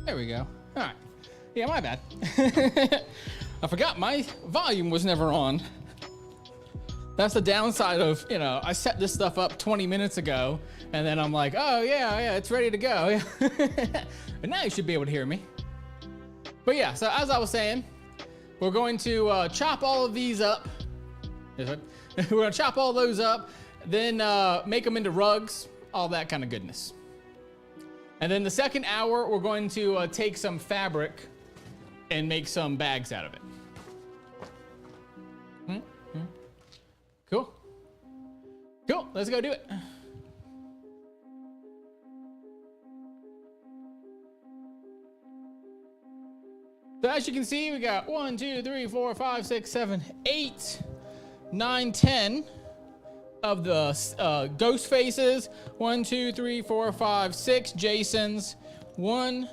There we go. All right. Yeah, my bad. I forgot my volume was never on. That's the downside of, you know, I set this stuff up 20 minutes ago, and then I'm like, oh, yeah, it's ready to go. But now you should be able to hear me. But yeah, so as I was saying, we're going to chop all of these up. We're going to chop all those up, then make them into rugs, all that kind of goodness. And then the second hour, we're going to take some fabric and make some bags out of it. Cool. Cool, let's go do it. So as you can see, we got 1, 2, 3, 4, 5, 6, 7, 8, 9, 10 of the ghost faces. 1, 2, 3, 4, 5, 6 Jasons. 1,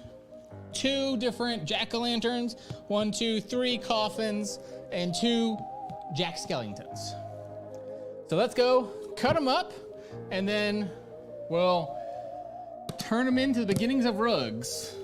2 different jack-o'-lanterns. 1, 2, 3 coffins, and 2 Jack Skellingtons. So let's go cut them up, and then we'll turn them into the beginnings of rugs.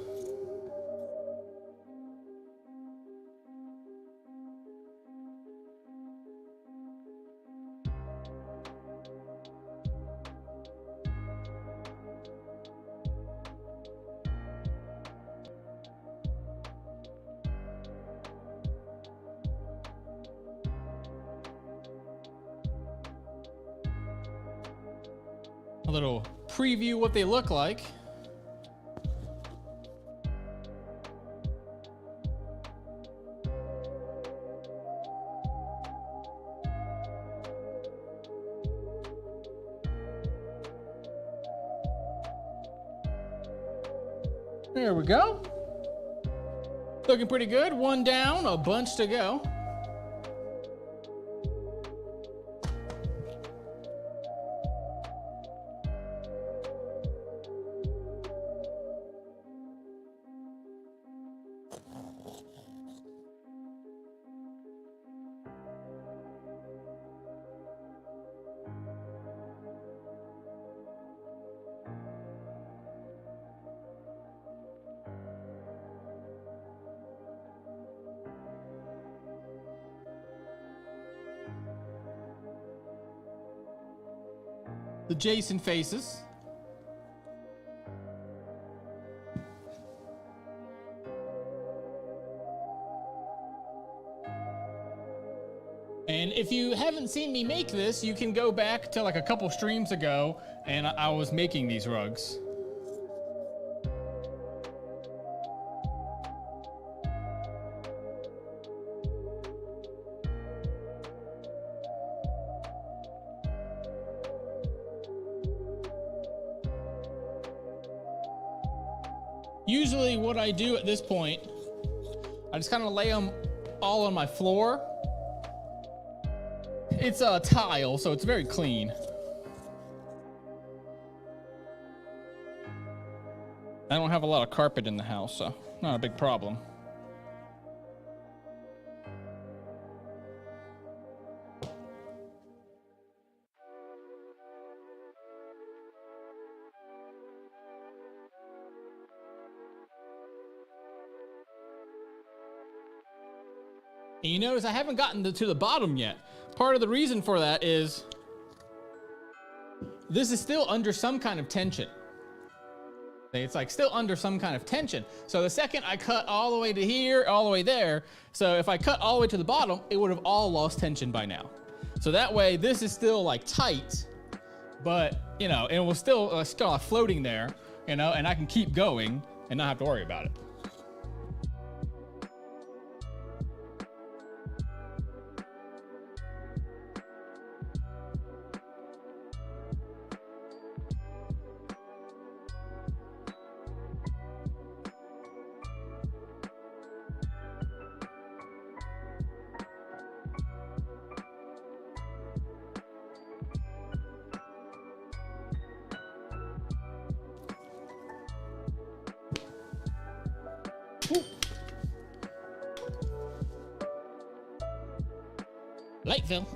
A little preview what they look like. There we go. Looking pretty good. One down, a bunch to go. The Jason faces. And if you haven't seen me make this, you can go back to like a couple streams ago, and I was making these rugs. Usually what I do at this point, I just kind of lay them all on my floor. It's a tile, so it's very clean. I don't have a lot of carpet in the house, so not a big problem. And you notice I haven't gotten to the bottom yet. Part of the reason for that is this is still under some kind of tension. It's like still under some kind of tension. So the second I cut all the way to here, all the way there, so if I cut all the way to the bottom, it would have all lost tension by now. So that way this is still like tight, but you know, it was still floating there, you know, and I can keep going and not have to worry about it. Light film.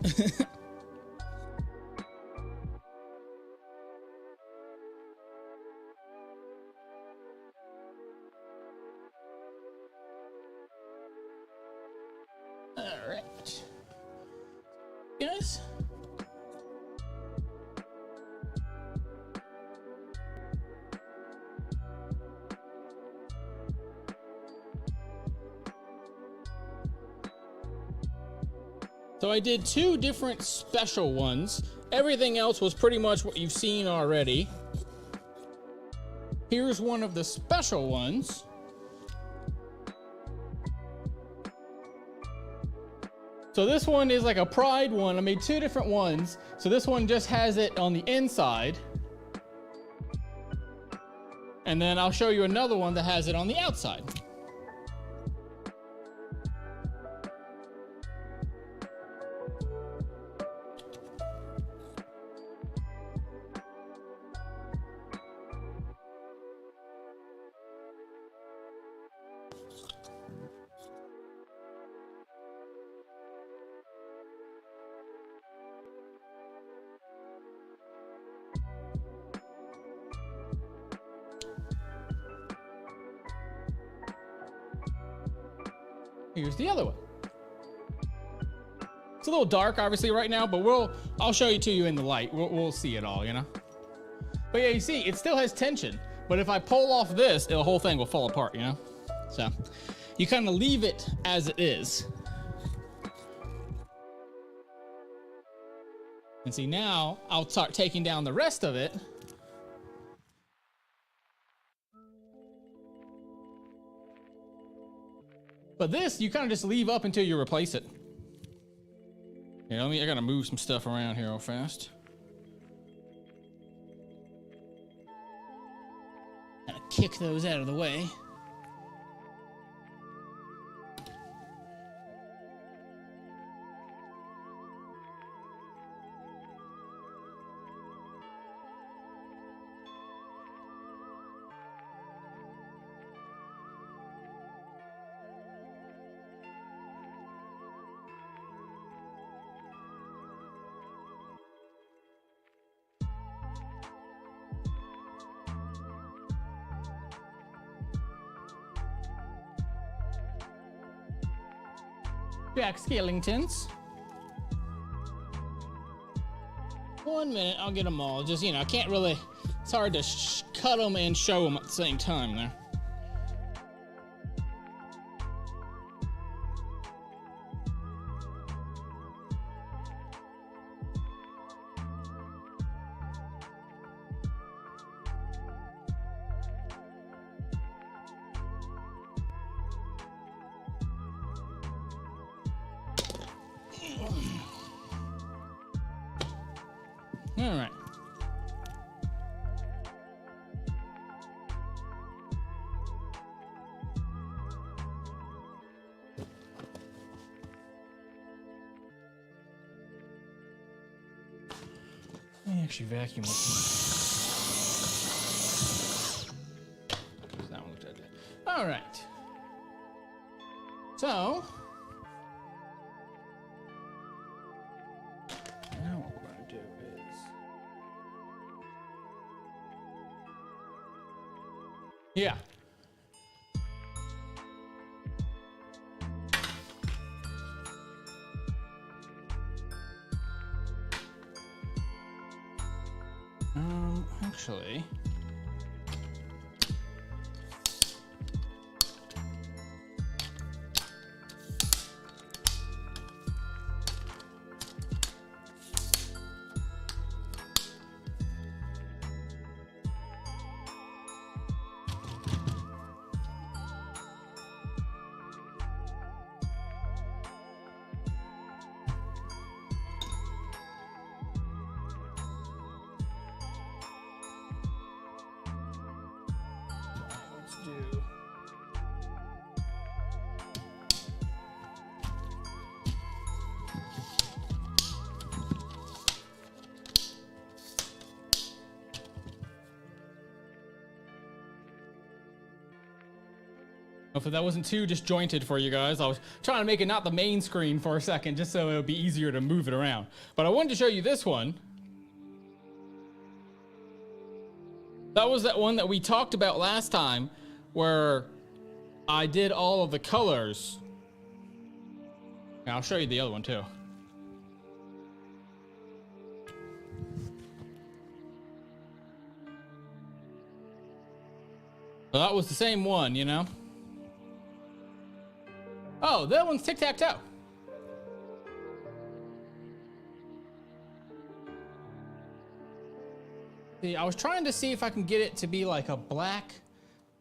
is. So I did 2 different special ones. Everything else was pretty much what you've seen already. Here's one of the special ones. So this one is like a Pride one. I made 2 different ones. So this one just has it on the inside. And then I'll show you another one that has it on the outside. Here's the other one. It's a little dark, obviously, right now, but I'll show it to you in the light. We'll see it all, you know? But yeah, you see, it still has tension. But if I pull off this, the whole thing will fall apart, you know? So you kind of leave it as it is. And see, now I'll start taking down the rest of it. But this, you kind of just leave up until you replace it. Here, I gotta move some stuff around here real fast. Gotta kick those out of the way. Jack Skellingtons. 1 minute, I'll get them all. Just, you know, I can't really, it's hard to cut them and show them at the same time there. All right. Let me actually vacuum this. That one looked at it. All right. So now what we're going to do is, yeah. Actually, let's do. Hopefully that wasn't too disjointed for you guys. I was trying to make it not the main screen for a second, just so it would be easier to move it around. But I wanted to show you this one. That was that one that we talked about last time, where I did all of the colors. And I'll show you the other one too. So that was the same one, you know? Oh, that one's tic-tac-toe. See, I was trying to see if I can get it to be like a black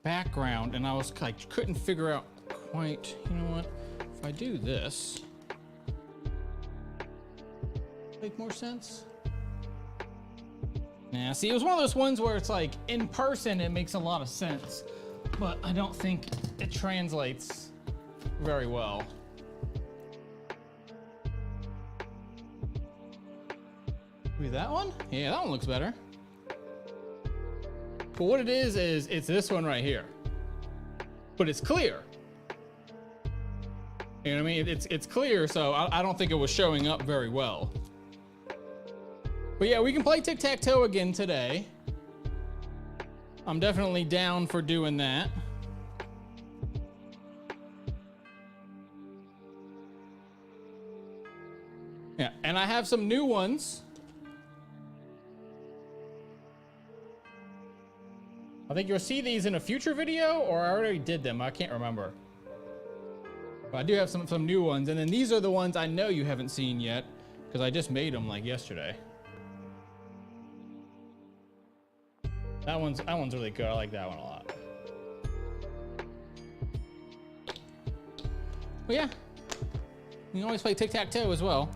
background, and I was like, couldn't figure out quite, you know what? If I do this, make more sense? Yeah, see, it was one of those ones where it's like, in person, it makes a lot of sense, but I don't think it translates very well. Maybe that one? Yeah, that one looks better. But what it is it's this one right here. But it's clear. You know what I mean? It's clear, so I don't think it was showing up very well. But yeah, we can play tic-tac-toe again today. I'm definitely down for doing that. Yeah, and I have some new ones. I think you'll see these in a future video, or I already did them. I can't remember. But I do have some new ones, and then these are the ones I know you haven't seen yet, because I just made them like yesterday. That one's really good. I like that one a lot. Well, yeah, you can always play tic-tac-toe as well.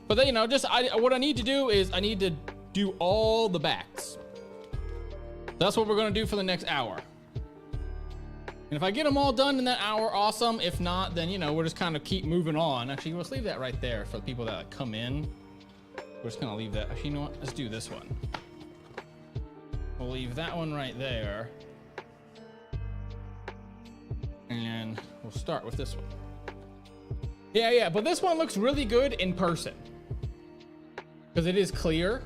But then, you know, what I need to do is I need to do all the backs. That's what we're gonna do for the next hour. And if I get them all done in that hour, awesome. If not, then, you know, we'll just kind of keep moving on. Actually, let's leave that right there for the people that like, come in. We're just gonna leave that. Actually, you know what? Let's do this one. We'll leave that one right there. And we'll start with this one. Yeah, but this one looks really good in person. Because it is clear.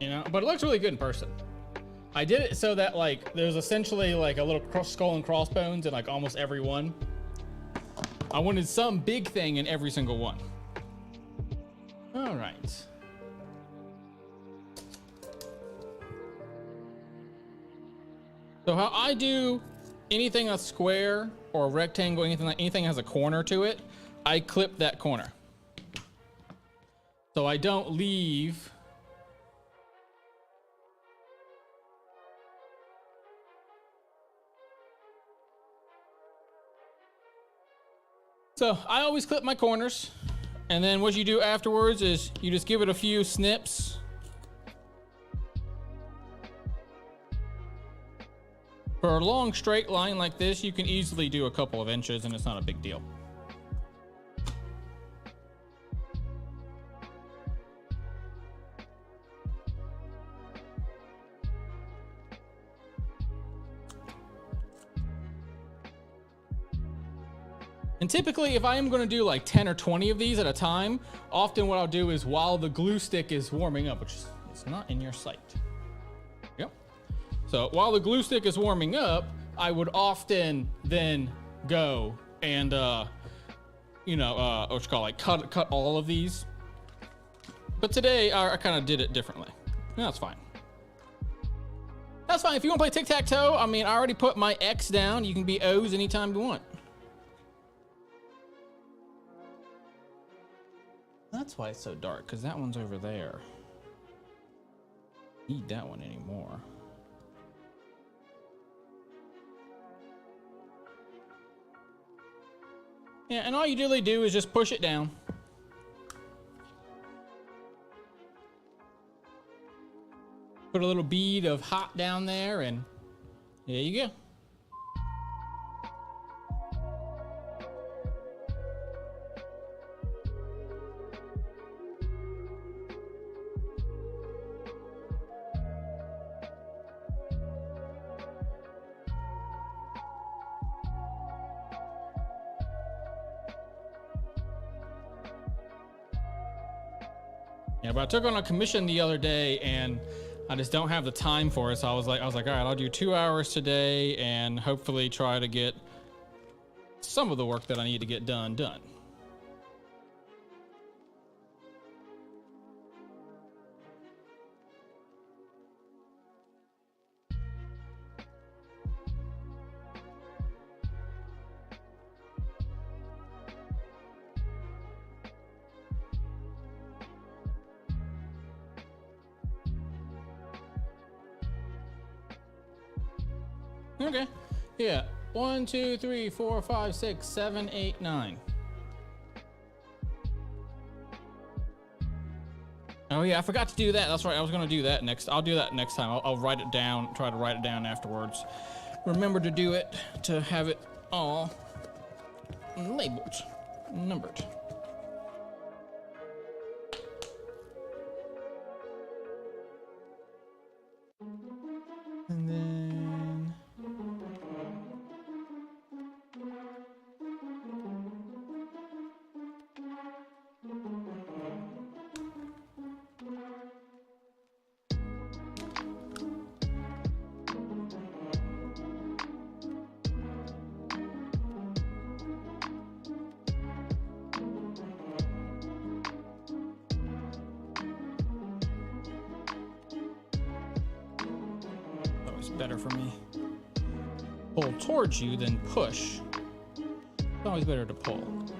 You know, but it looks really good in person. I did it so that like there's essentially like a little skull and crossbones in like almost every one. I wanted some big thing in every single one. All right. So how I do anything that's square or rectangle, anything has a corner to it, I clip that corner. So I don't leave So I always clip my corners, and then what you do afterwards is you just give it a few snips. For a long straight line like this, you can easily do a couple of inches and it's not a big deal. And typically, if I am going to do like 10 or 20 of these at a time, often what I'll do is while the glue stick is warming up, which is it's not in your sight. Yep. So while the glue stick is warming up, I would often then go and, what you call like cut all of these. But today I kind of did it differently. And that's fine. That's fine. If you want to play tic-tac-toe, I mean, I already put my X down. You can be O's anytime you want. That's why it's so dark, because that one's over there. Need that one anymore. Yeah, and all you really do is just push it down. Put a little bead of hot down there, and there you go. Yeah, but I took on a commission the other day and I just don't have the time for it. So I was like, all right, I'll do 2 hours today and hopefully try to get some of the work that I need to get done. Okay. Yeah. 1, 2, 3, 4, 5, 6, 7, 8, 9. Oh yeah, I forgot to do that. That's right. I was gonna do that next. I'll do that next time. I'll write it down. Try to write it down afterwards. Remember to do it, to have it all labeled, numbered. And then better for me. Pull towards you, then push. It's always better to pull.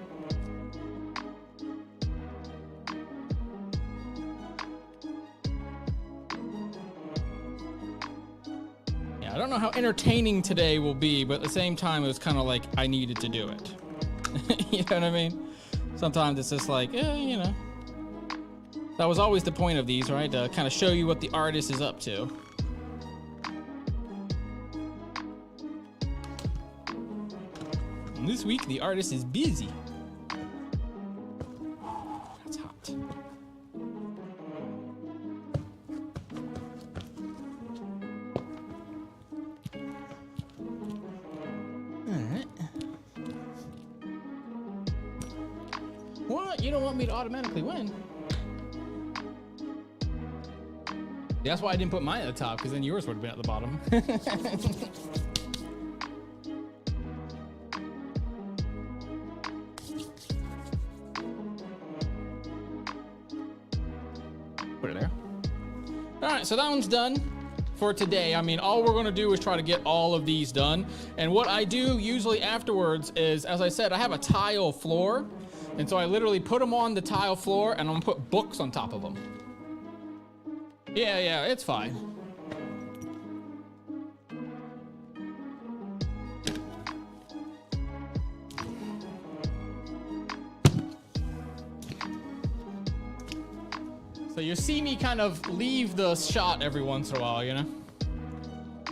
Yeah, I don't know how entertaining today will be, but at the same time, it was kind of like I needed to do it. You know what I mean? Sometimes it's just like, you know. That was always the point of these, right? To kind of show you what the artist is up to. This week, the artist is busy. That's hot. Alright. What? You don't want me to automatically win? That's why I didn't put mine at the top, because then yours would have been at the bottom. Put it there. All right, so that one's done for today. I mean, all we're gonna do is try to get all of these done. And what I do usually afterwards is, as I said, I have a tile floor. And so I literally put them on the tile floor and I'm gonna put books on top of them. Yeah, it's fine. So you see me kind of leave the shot every once in a while, you know?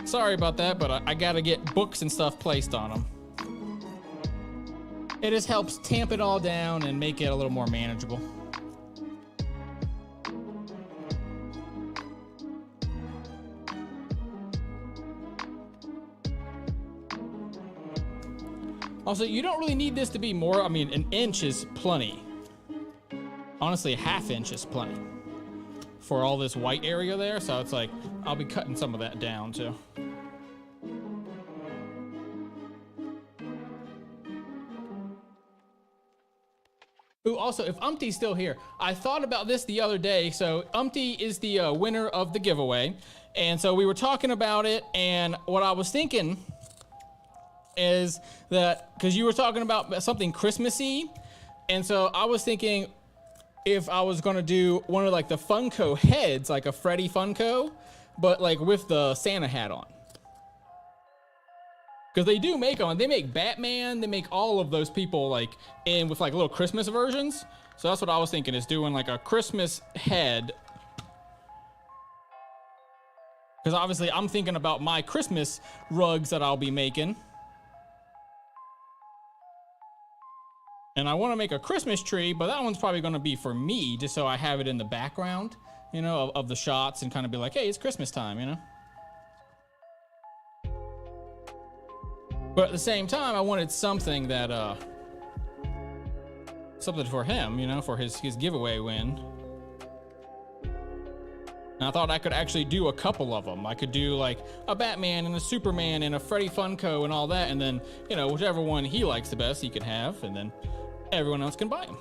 Sorry about that, but I gotta get books and stuff placed on them. It just helps tamp it all down and make it a little more manageable. Also, you don't really need this to be more. I mean, an inch is plenty. Honestly, a ½ inch is plenty for all this white area there. So it's like, I'll be cutting some of that down too. Ooh, also, if Umpty's still here, I thought about this the other day. So Umpty is the winner of the giveaway. And so we were talking about it, and what I was thinking is that, because you were talking about something Christmassy, and so I was thinking if I was gonna do one of like the Funko heads, like a Freddy Funko, but like with the Santa hat on. Because they do make them, they make Batman, they make all of those people like in with like little Christmas versions. So that's what I was thinking, is doing like a Christmas head. Because obviously I'm thinking about my Christmas rugs that I'll be making. And I want to make a Christmas tree, but that one's probably going to be for me, just so I have it in the background, you know, of the shots, and kind of be like, hey, it's Christmas time, you know? But at the same time, I wanted something that, something for him, you know, for his giveaway win. And I thought I could actually do a couple of them. I could do like a Batman and a Superman and a Freddy Funko and all that, and then, you know, whichever one he likes the best, he can have, and then everyone else can buy them.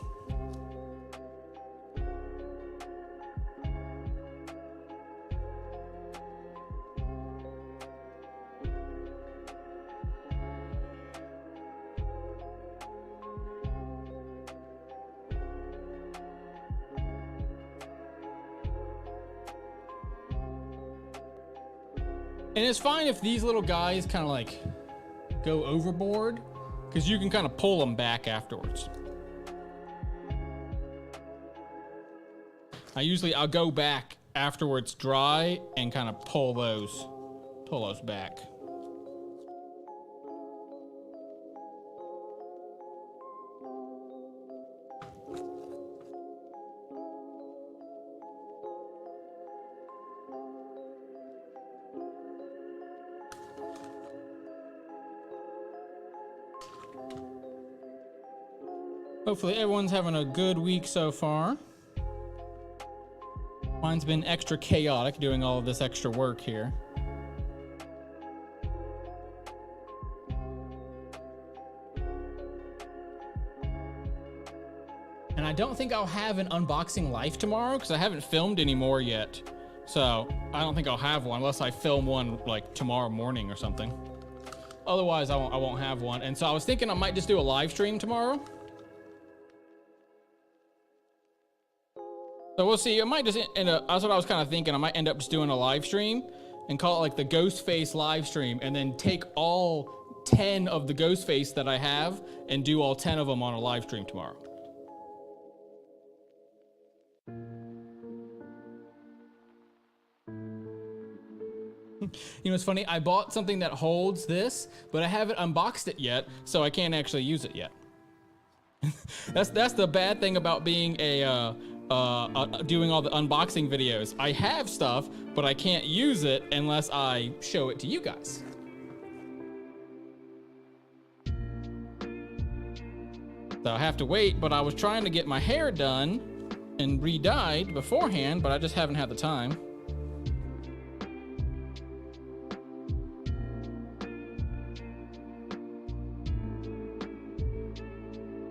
And it's fine if these little guys kind of like go overboard, because you can kind of pull them back afterwards. I'll go back after it's dry and kind of pull those back. Hopefully everyone's having a good week so far. Mine's been extra chaotic doing all of this extra work here. And I don't think I'll have an unboxing live tomorrow because I haven't filmed any more yet. So I don't think I'll have one unless I film one like tomorrow morning or something. Otherwise I won't have one. And so I was thinking I might just do a live stream tomorrow. So we'll see. I might just end up, that's what I was kind of thinking. I might end up just doing a live stream and call it like the Ghostface live stream, and then take all 10 of the Ghostface that I have and do all 10 of them on a live stream tomorrow. You know, it's funny. I bought something that holds this, but I haven't unboxed it yet, so I can't actually use it yet. That's the bad thing about being doing all the unboxing videos. I have stuff, but I can't use it unless I show it to you guys. So I have to wait, but I was trying to get my hair done and re-dyed beforehand, but I just haven't had the time.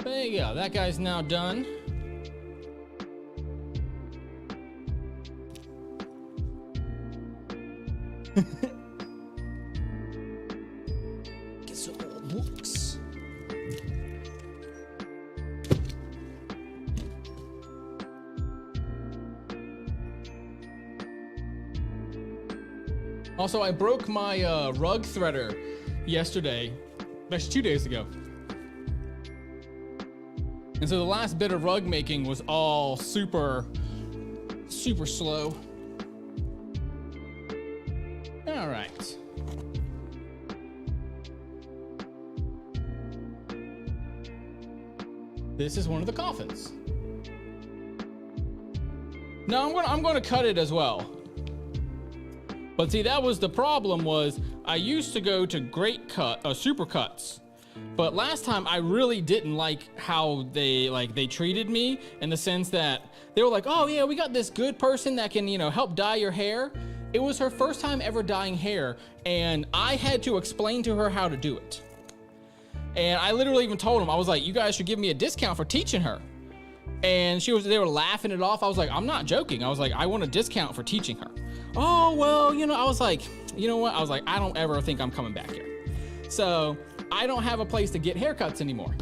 There you go, that guy's now done. Get some old books. Also, I broke my rug threader yesterday. That's 2 days ago. And so the last bit of rug making was all super slow. All right. This is one of the coffins. No, I'm going to cut it as well. But see, that was the problem. Was I used to go to Super Cuts. But last time I really didn't like how they treated me, in the sense that they were like, "Oh yeah, we got this good person that can, help dye your hair." It was her first time ever dyeing hair, and I had to explain to her how to do it. And I literally even told them, I was like, "You guys should give me a discount for teaching her." And they were laughing it off. I was like, "I'm not joking." I was like, "I want a discount for teaching her." "Oh, well, I was like, you know what? I was like, I don't ever think I'm coming back here. So I don't have a place to get haircuts anymore,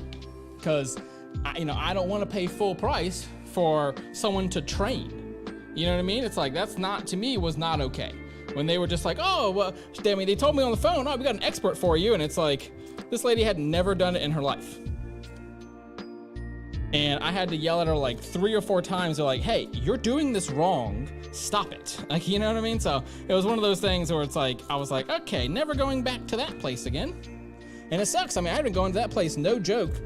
because I don't want to pay full price for someone to train. You know what I mean? It's like, that's not, to me, was not okay. When they were just like, "Oh, well," they told me on the phone, "Oh, we got an expert for you." And it's like, this lady had never done it in her life. And I had to yell at her like 3 or 4 times. They're like, "Hey, you're doing this wrong. Stop it." Like, you know what I mean? So it was one of those things where it's like, I was like, okay, never going back to that place again. And it sucks. I mean, I've been going to that place, no joke,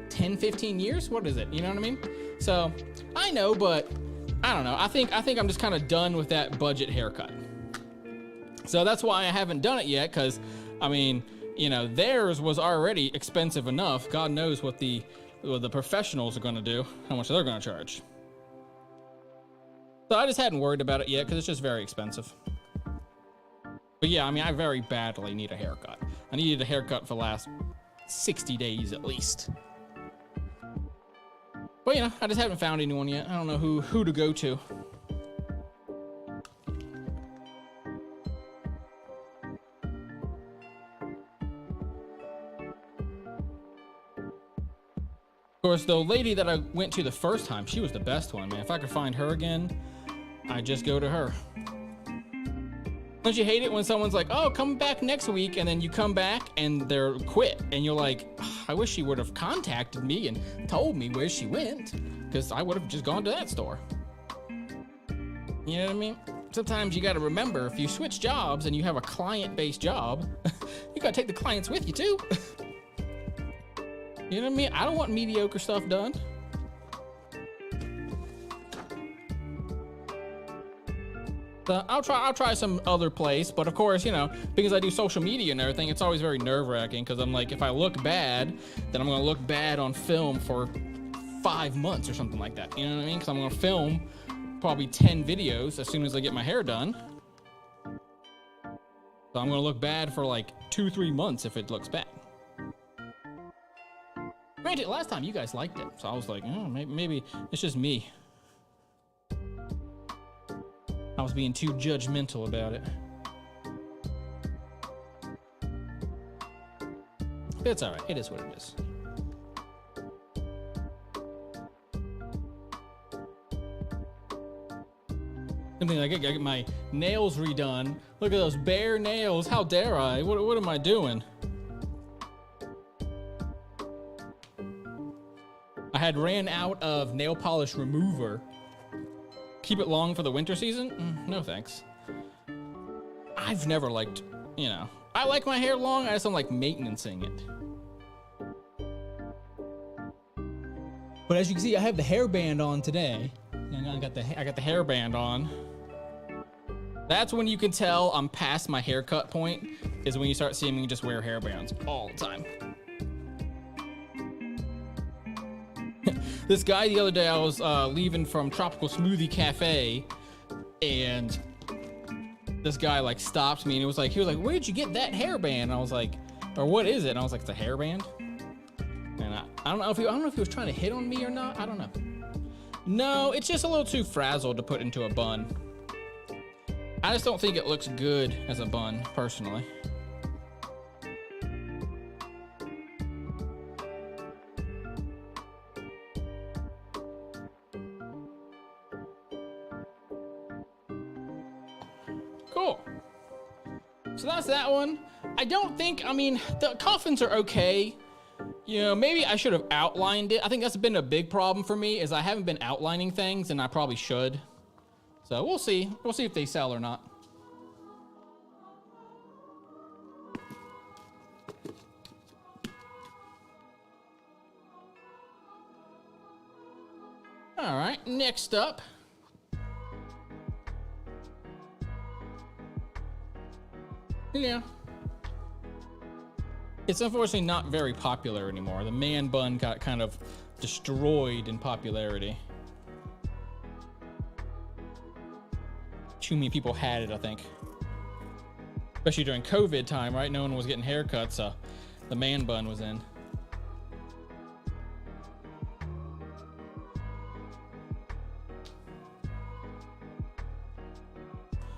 10, 15 years? What is it? You know what I mean? So I know, but I don't know. I think I'm just kind of done with that budget haircut. So that's why I haven't done it yet, because, I mean, theirs was already expensive enough. God knows what the professionals are going to do, how much they're going to charge. So I just hadn't worried about it yet, because it's just very expensive. But yeah, I mean, I very badly need a haircut. I needed a haircut for the last 60 days at least. But I just haven't found anyone yet. I don't know who to go to. Of course, the lady that I went to the first time, she was the best one, man. If I could find her again, I'd just go to her. Don't you hate it when someone's like, oh, come back next week, and then you come back and they're quit, and you're like, I wish she would have contacted me and told me where she went, because I would have just gone to that store. You know what I mean? Sometimes you got to remember, if you switch jobs and you have a client-based job, you got to take the clients with you too. You know what I mean? I don't want mediocre stuff done. So I'll try some other place, but of course, you know, because I do social media and everything, it's always very nerve-wracking, because I'm like, if I look bad, then I'm gonna look bad on film for 5 months or something like that. You know what I mean? Because I'm gonna film probably 10 videos as soon as I get my hair done. So I'm gonna look bad for like 2-3 months if it looks bad. Granted, last time you guys liked it, so I was like, oh, maybe it's just me. I was being too judgmental about it. But it's all right. It is what it is. Something like I get my nails redone. Look at those bare nails. How dare I? What am I doing? I had ran out of nail polish remover. Keep it long for the winter season? No thanks. I've never liked, you know, I like my hair long, I just don't like maintaining it. But as you can see, I have the hairband on today. And I got the hairband on. That's when you can tell I'm past my haircut point, is when you start seeing me just wear hairbands all the time. This guy the other day, I was leaving from Tropical Smoothie Cafe, and this guy like stopped me and he was like, where'd you get that hairband? And I was like, or what is it? And I was like, it's a hairband. And I don't know if he was trying to hit on me or not. I don't know. No, it's just a little too frazzled to put into a bun. I just don't think it looks good as a bun, personally. Cool. So that's that one. I don't think, I mean, the coffins are okay. You know, maybe I should have outlined it. I think that's been a big problem for me, is I haven't been outlining things, and I probably should. So we'll see. We'll see if they sell or not. All right, next up. Yeah. It's unfortunately not very popular anymore. The man bun got kind of destroyed in popularity. Too many people had it, I think. Especially during COVID time, right? No one was getting haircuts, so the man bun was in.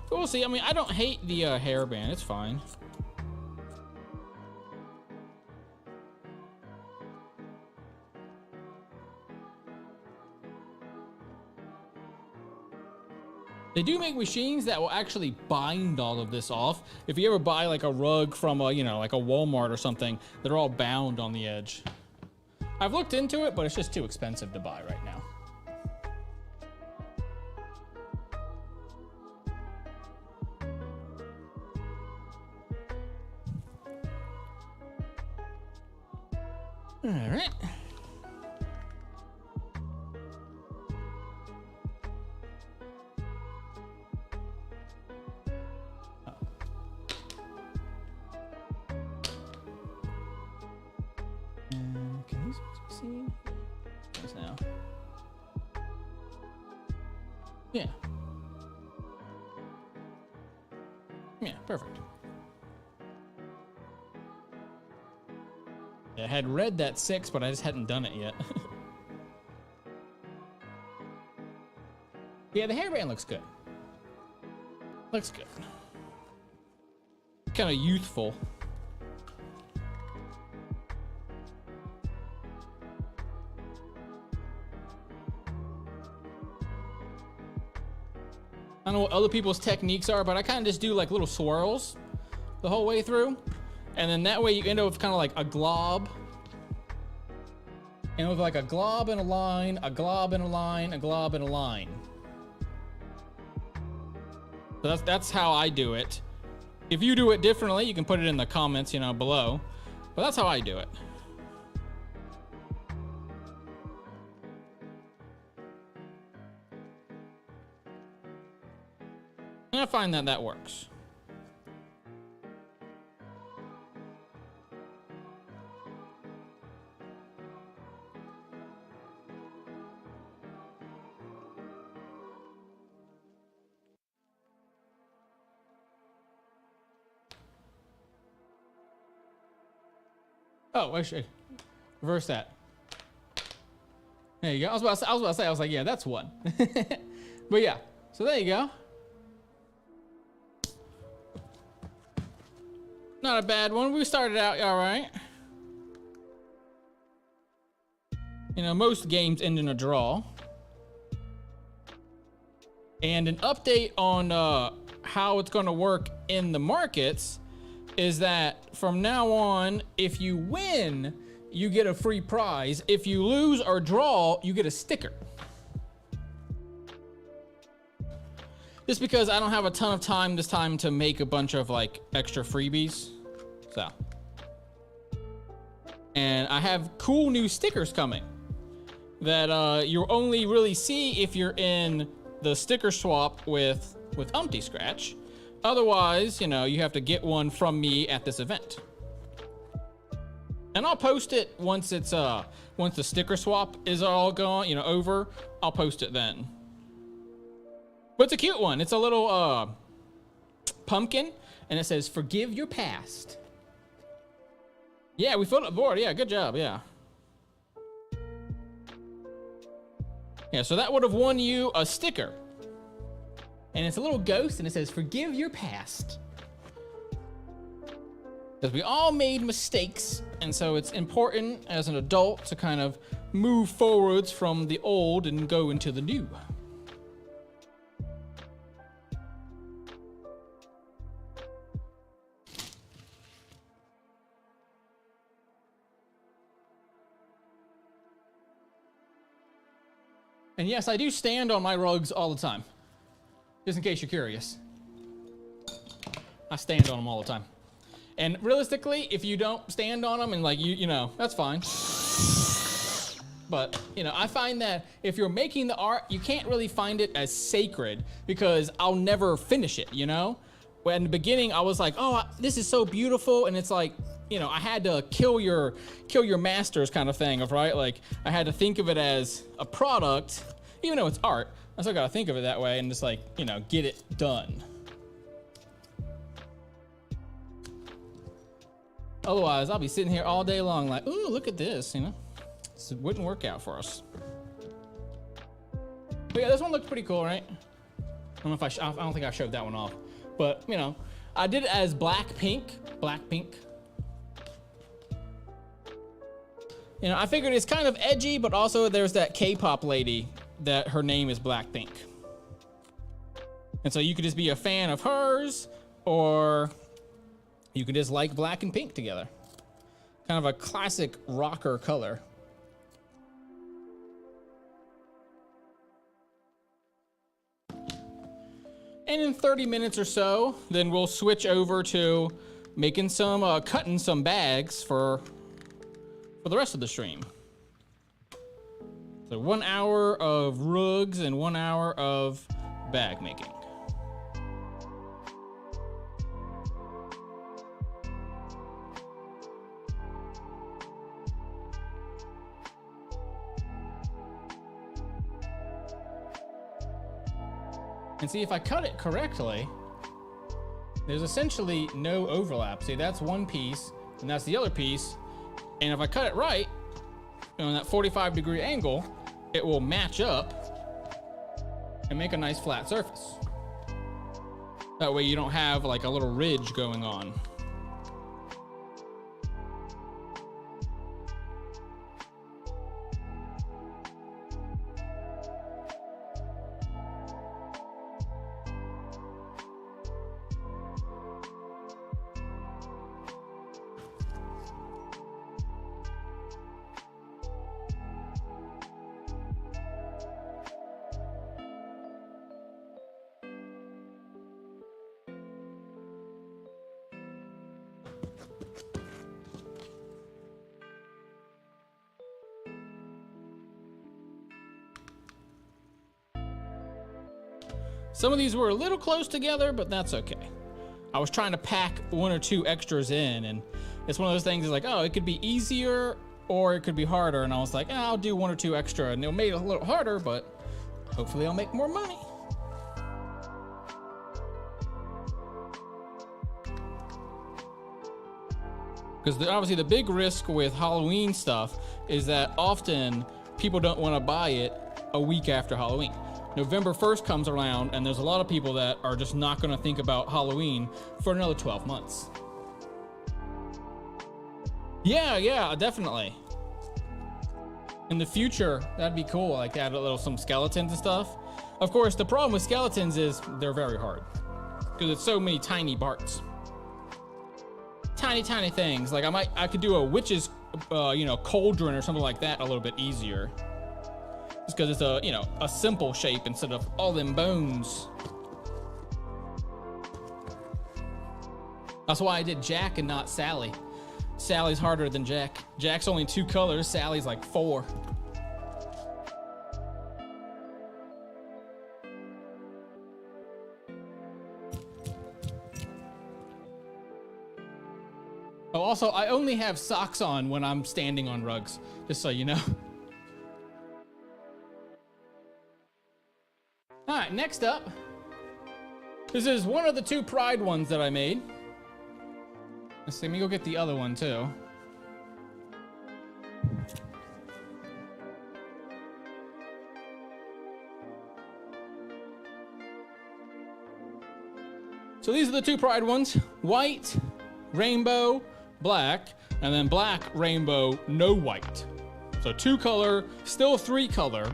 But we'll see. I mean, I don't hate the hairband. It's fine. They do make machines that will actually bind all of this off. If you ever buy like a rug from a, you know, like a Walmart or something, they're all bound on the edge. I've looked into it, but it's just too expensive to buy right now. All right. Can these be seen? Yes, now. Yeah. Yeah, perfect. I had read that 6, but I just hadn't done it yet. Yeah, the hairband looks good. Looks good. Kind of youthful. I don't know what other people's techniques are, but I kind of just do like little swirls the whole way through. And then that way you end up with kind of like a glob. And with like a glob and a line, a glob and a line, a glob and a line. So that's how I do it. If you do it differently, you can put it in the comments, below. But that's how I do it. And I find that works. Oh, I should reverse that. There you go. I was about to say, I was like, yeah, that's one. But yeah, so there you go. Not a bad one. We started out all right. Most games end in a draw. And an update on how it's going to work in the markets is that from now on, if you win, you get a free prize. If you lose or draw, you get a sticker. Just because I don't have a ton of time this time to make a bunch of like extra freebies. So. And I have cool new stickers coming that you'll only really see if you're in the sticker swap with Umpty Scratch. Otherwise, you have to get one from me at this event. And I'll post it once it's once the sticker swap is all gone, over. I'll post it then. But it's a cute one. It's a little pumpkin, and it says "Forgive your past." Yeah, we filled up the board. Yeah, good job. Yeah. Yeah, so that would have won you a sticker. And it's a little ghost, and it says, "Forgive your past." Because we all made mistakes, and so it's important as an adult to kind of move forwards from the old and go into the new. And yes, I do stand on my rugs all the time. Just in case you're curious. I stand on them all the time. And realistically, if you don't stand on them and like, that's fine. But, I find that if you're making the art, you can't really find it as sacred because I'll never finish it, When in the beginning, I was like, oh, this is so beautiful. And it's like, I had to kill your masters kind of thing right? Like I had to think of it as a product, even though it's art. I still got to think of it that way and just like, get it done. Otherwise, I'll be sitting here all day long like, ooh, look at this, This wouldn't work out for us. But yeah, this one looks pretty cool, right? I don't know if I don't think I showed that one off. But, I did it as Blackpink. I figured it's kind of edgy, but also there's that K-pop lady that her name is Blackpink. And so you could just be a fan of hers, or you could just like black and pink together. Kind of a classic rocker color. And in 30 minutes or so, then we'll switch over to making some, cutting some bags for the rest of the stream. So 1 hour of rugs and 1 hour of bag making. And see, if I cut it correctly, there's essentially no overlap. See, that's one piece, and that's the other piece. And if I cut it right, in that 45-degree angle, it will match up and make a nice flat surface. That way you don't have like a little ridge going on. Some of these were a little close together, but that's okay. I was trying to pack 1 or 2 extras in, and it's one of those things, is like, oh, it could be easier or it could be harder, and I was like, I'll do 1 or 2 extra, and it'll make it a little harder, but hopefully I'll make more money. Because obviously the big risk with Halloween stuff is that often people don't want to buy it a week after Halloween. November 1st comes around and there's a lot of people that are just not going to think about Halloween for another 12 months. Yeah, definitely. In the future, that'd be cool. Like add some skeletons and stuff. Of course, the problem with skeletons is they're very hard because it's so many tiny parts. Tiny things. Like I could do a witch's, cauldron or something like that a little bit easier. Just because it's a simple shape instead of all them bones. That's why I did Jack and not Sally. Sally's harder than Jack. Jack's only 2 colors. Sally's like 4. Oh, also, I only have socks on when I'm standing on rugs, just so you know. All right, next up. This is one of the 2 Pride ones that I made. Let's see, let me go get the other one too. So these are the 2 Pride ones. White, rainbow, black, and then black, rainbow, no white. So 2 color, still 3 color.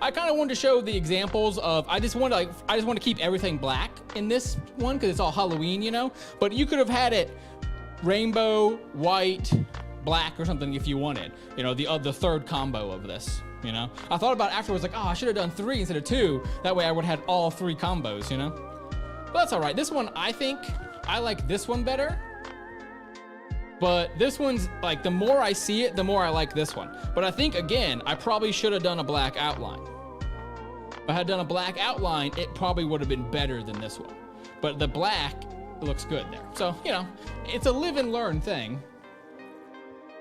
I kind of wanted to show the examples of, I just want to keep everything black in this one because it's all Halloween, but you could have had it rainbow, white, black or something if you wanted, the 3rd combo of this, I thought about it afterwards, like, oh, I should have done 3 instead of 2. That way I would have had all 3 combos, but that's all right. This one, I think I like this one better. But this one's like, the more I see it, the more I like this one. But I think, again, I probably should have done a black outline. If I had done a black outline, it probably would have been better than this one. But the black looks good there. So, it's a live and learn thing.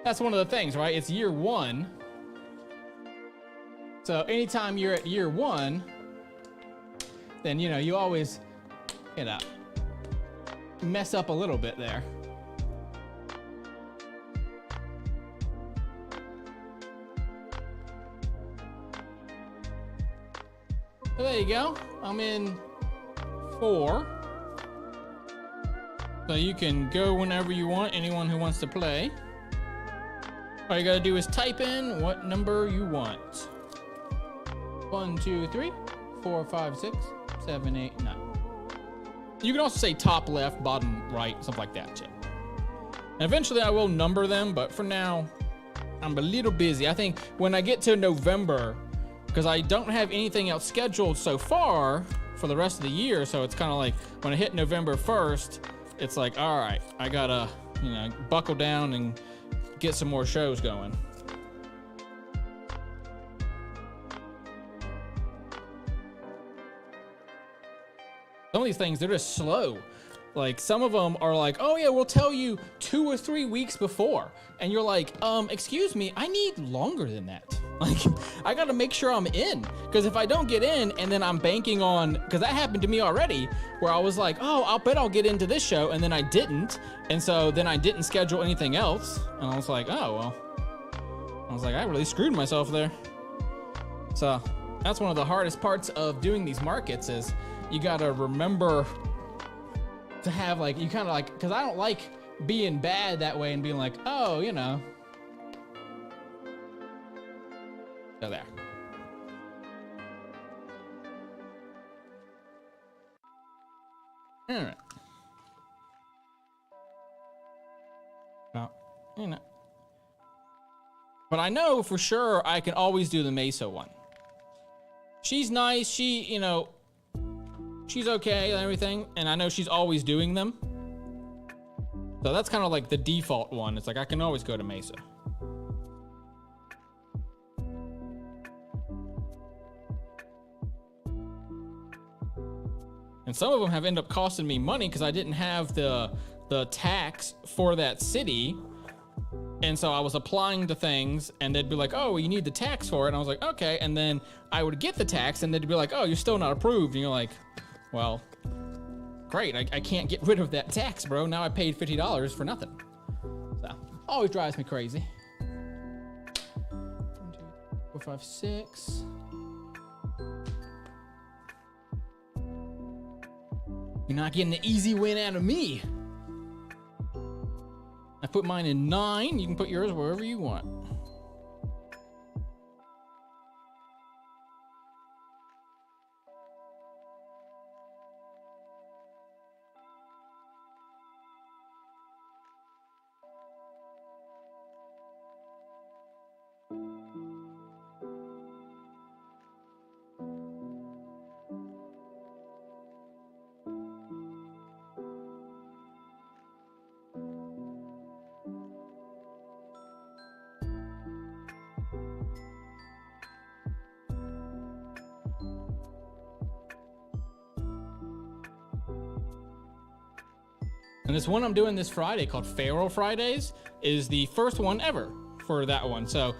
That's one of the things, right? It's year 1. So anytime you're at year 1, then, you always, mess up a little bit there. So there you go. I'm in 4. So you can go whenever you want, anyone who wants to play. All you gotta do is type in what number you want. 1, 2, 3, 4, 5, 6, 7, 8, 9. You can also say top left, bottom right, something like that, too. And eventually I will number them, but for now, I'm a little busy. I think when I get to November, because I don't have anything else scheduled so far for the rest of the year, so it's kind of like when I hit November 1st, it's like, all right, I gotta, buckle down and get some more shows going. Some of these things, they're just slow. Like, some of them are like, oh yeah, we'll tell you 2 or 3 weeks before. And you're like, excuse me, I need longer than that. Like, I gotta make sure I'm in. Because if I don't get in and then I'm banking on, because that happened to me already, where I was like, oh, I'll bet I'll get into this show, and then I didn't. And so then I didn't schedule anything else. And I was like, oh, well. I was like, I really screwed myself there. So that's one of the hardest parts of doing these markets is you gotta remember to have like, you kind of like, because I don't like being bad that way and being like, oh, So there. All right. Well, But I know for sure I can always do the Mesa one. She's nice. She, she's okay and everything. And I know she's always doing them. So that's kind of like the default one. It's like I can always go to Mesa. And some of them have ended up costing me money because I didn't have the tax for that city. And so I was applying to things and they'd be like, oh, you need the tax for it. And I was like, okay. And then I would get the tax and they'd be like, oh, you're still not approved. And you're like, well, great. I can't get rid of that tax, bro. Now I paid $50 for nothing. So always drives me crazy. 1, 2, 4, 5, 6. You're not getting the easy win out of me. I put mine in 9. You can put yours wherever you want. And this one I'm doing this Friday called Pharaoh Fridays is the first one ever for that one. So,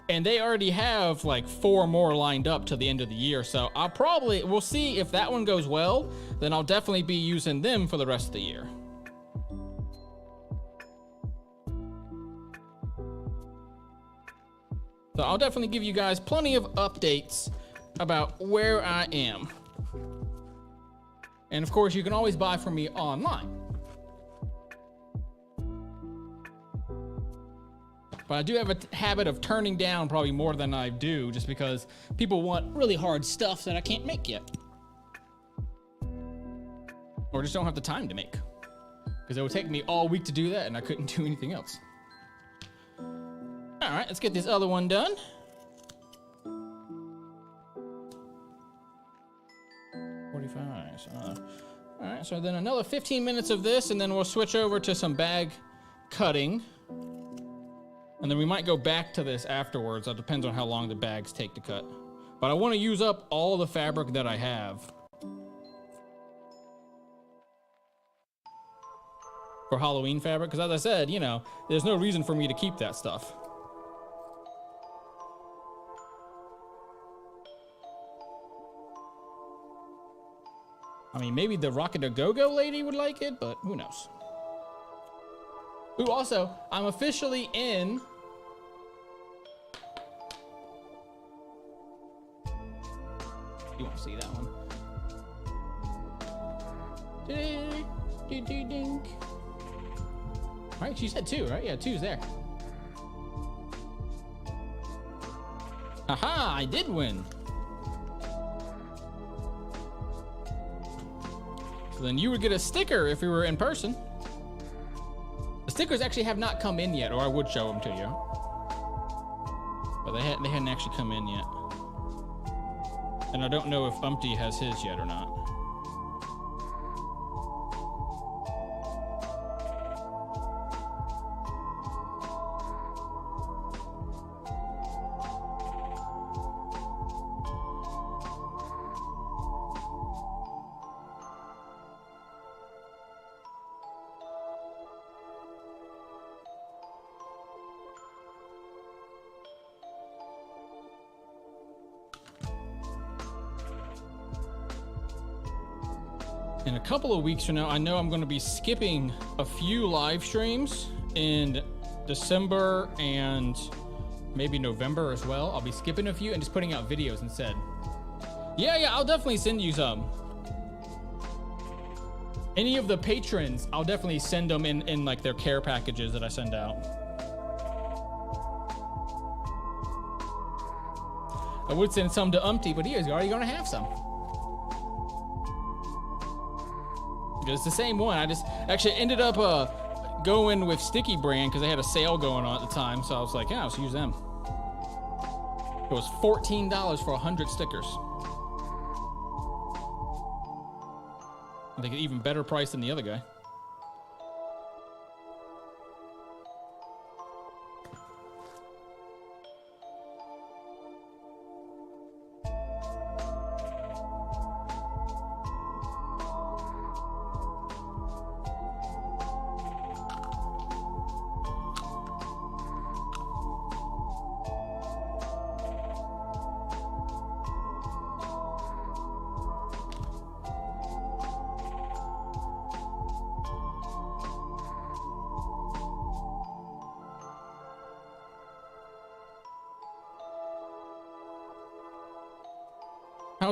and they already have like 4 more lined up till the end of the year. So we'll see if that one goes well, then I'll definitely be using them for the rest of the year. So I'll definitely give you guys plenty of updates about where I am. And of course, you can always buy from me online. But I do have a habit of turning down probably more than I do just because people want really hard stuff that I can't make yet. Or just don't have the time to make. Because it would take me all week to do that and I couldn't do anything else. All right, let's get this other one done. All right, so then another 15 minutes of this and then we'll switch over to some bag cutting. And then we might go back to this afterwards. That depends on how long the bags take to cut. But I want to use up all the fabric that I have for Halloween fabric. Because as I said, you know, there's no reason for me to keep that stuff. I mean, maybe the Rocket A Go-Go lady would like it, but who knows? Ooh, also, I'm officially in... You won't see that one. Ding. All right, she said 2, right? Yeah, 2's there. Aha, I did win. So then you would get a sticker if we were in person. The stickers actually have not come in yet, or I would show them to you. But they hadn't actually come in yet. And I don't know if Umpty has his yet or not. In a couple of weeks from now, I know I'm going to be skipping a few live streams in December and maybe November as well. I'll be skipping a few and just putting out videos instead. Yeah, I'll definitely send you some. Any of the patrons, I'll definitely send them in like their care packages that I send out. I would send some to Umpty, but he is already going to have some. It's the same one. I just actually ended up going with Sticky Brand because they had a sale going on at the time. So I was like, yeah, let's use them. It was $14 for 100 stickers. I think an even better price than the other guy.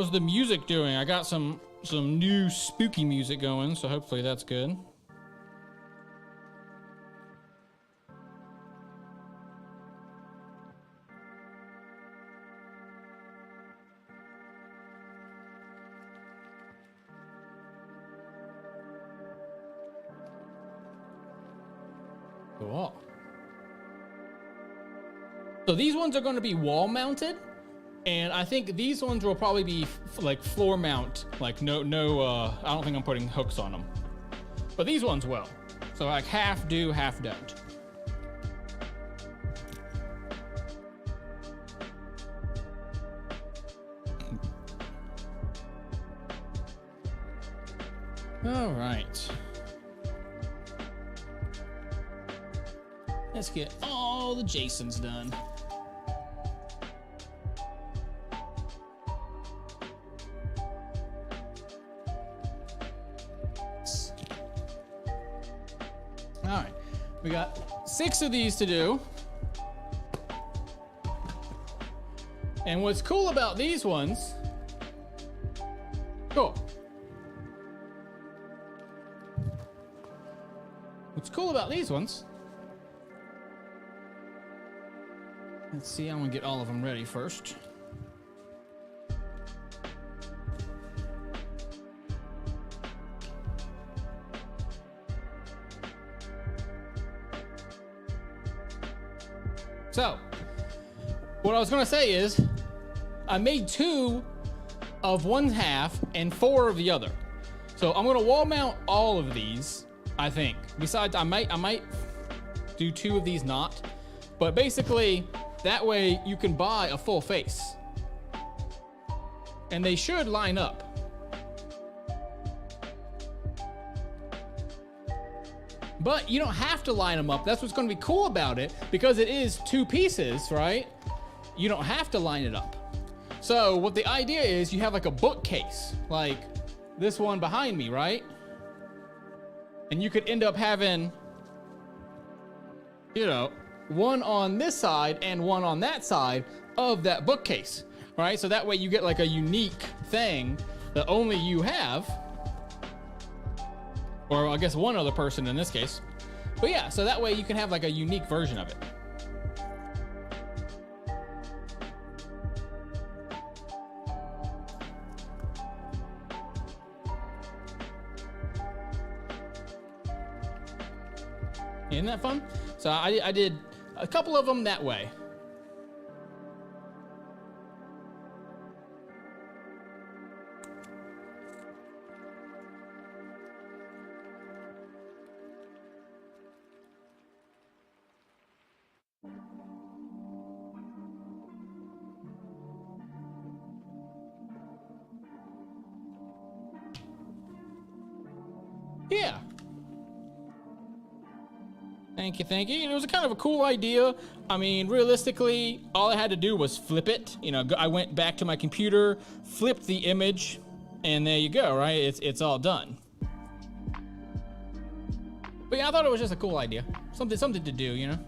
How's the music doing? I got some new spooky music going, so hopefully that's good. Cool. So these ones are going to be wall mounted, and I think these ones will probably be like floor mount. Like no, I don't think I'm putting hooks on them, but these ones will. So like half do, half don't. All right. Let's get all the Jasons done. All right, we got 6 of these to do. And what's cool about these ones, cool. What's cool about these ones, let's see, I'm gonna get all of them ready first. So, what I was gonna say is, I made 2 of one half and 4 of the other. So I'm gonna wall mount all of these, I think. Besides, I might do 2 of these not, but basically, that way you can buy a full face. And they should line up. But you don't have to line them up. That's what's going to be cool about it, because it is 2 pieces, right? You don't have to line it up. So what the idea is, you have like a bookcase, like this one behind me, right? And you could end up having, you know, one on this side and one on that side of that bookcase, right? So that way you get like a unique thing that only you have. Or I guess one other person in this case. But yeah, so that way you can have like a unique version of it. Isn't that fun? So I did a couple of them that way. Yeah. Thank you, thank you. And it was a kind of a cool idea. I mean, realistically, all I had to do was flip it. You know, I went back to my computer, flipped the image, and there you go, right? It's all done. But yeah, I thought it was just a cool idea. Something to do, you know?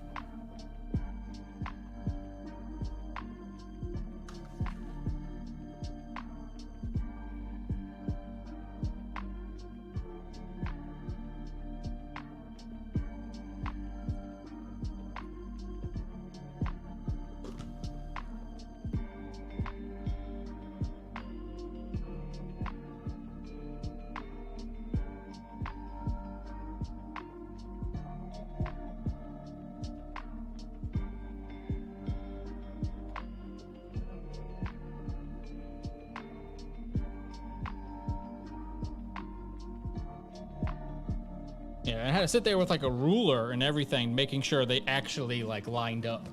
Yeah, I had to sit there with like a ruler and everything, making sure they actually like lined up.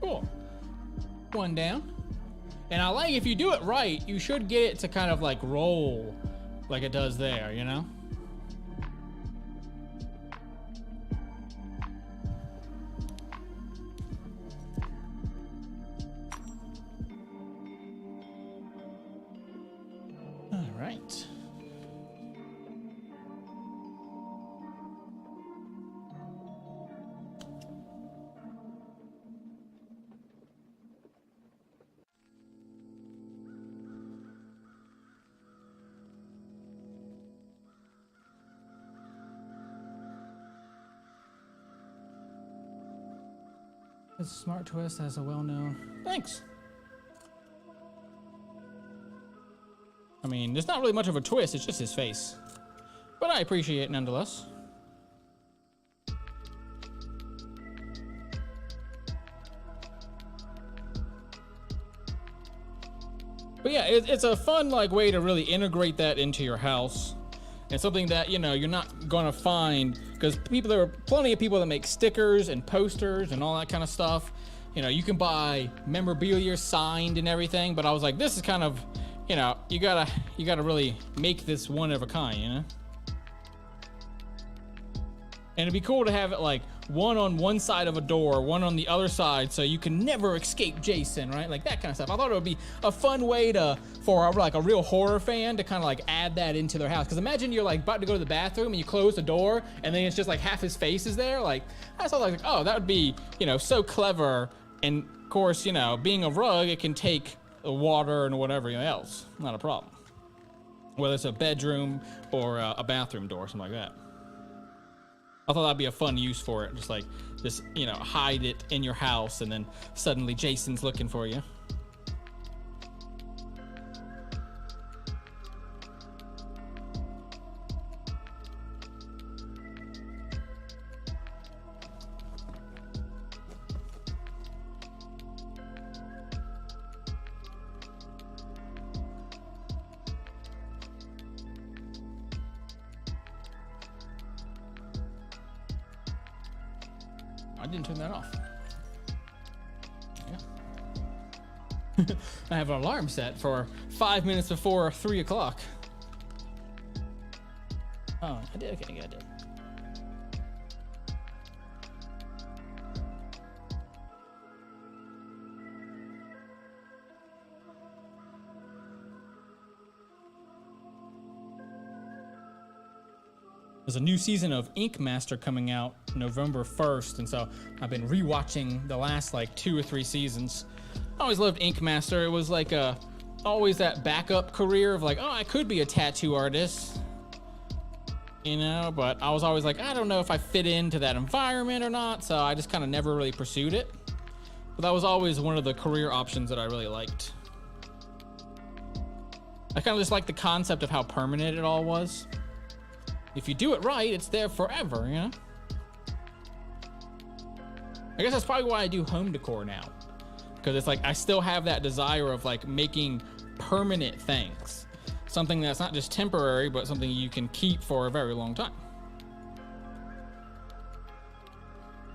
Cool. One down. And I like, if you do it right, you should get it to kind of like roll like it does there, you know? All right. This smart twist has a well-known. Thanks. I mean, there's not really much of a twist, it's just his face. But I appreciate it nonetheless. But yeah, it's a fun like way to really integrate that into your house. And something that, you know, you're not gonna find, because there are plenty of people that make stickers and posters and all that kind of stuff. You know, you can buy memorabilia signed and everything, but I was like, this is kind of, you know, you gotta really make this one of a kind, you know? And it'd be cool to have it like one on one side of a door, one on the other side, so you can never escape Jason, right? Like that kind of stuff. I thought it would be a fun way for like a real horror fan to kind of like add that into their house. Because imagine you're like about to go to the bathroom and you close the door and then it's just like half his face is there. Like I thought like, oh, that would be, you know, so clever. And of course, you know, being a rug, it can take the water and whatever else. Not a problem. Whether it's a bedroom or a bathroom door, something like that. I thought that'd be a fun use for it. Just, you know, hide it in your house and then suddenly Jason's looking for you. I didn't turn that off. Yeah. I have an alarm set for 5 minutes before 3 o'clock. Oh, I did. Okay, yeah, I did. There's a new season of Ink Master coming out November 1st, and so I've been rewatching the last like 2 or 3 seasons. I always loved Ink Master. It was like always that backup career of like, oh, I could be a tattoo artist, you know, but I was always like, I don't know if I fit into that environment or not, so I just kind of never really pursued it. But that was always one of the career options that I really liked. I kind of just liked the concept of how permanent it all was. If you do it right, it's there forever, you know? I guess that's probably why I do home decor now. Because it's like, I still have that desire of like making permanent things. Something that's not just temporary, but something you can keep for a very long time.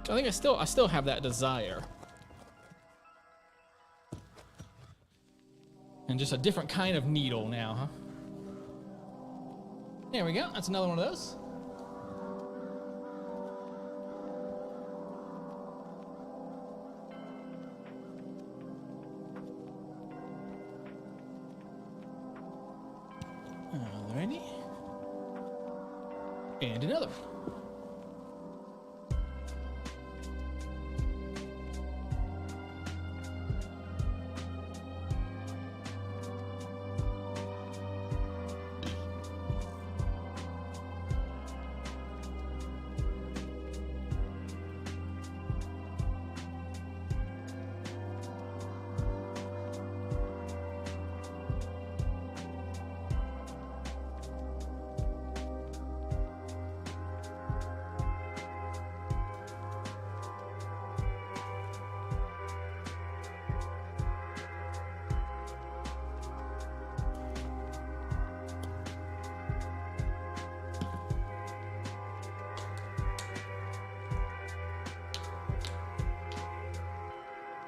I think I still have that desire. And just a different kind of needle now, huh? There we go. That's another one of those. Alrighty. And another.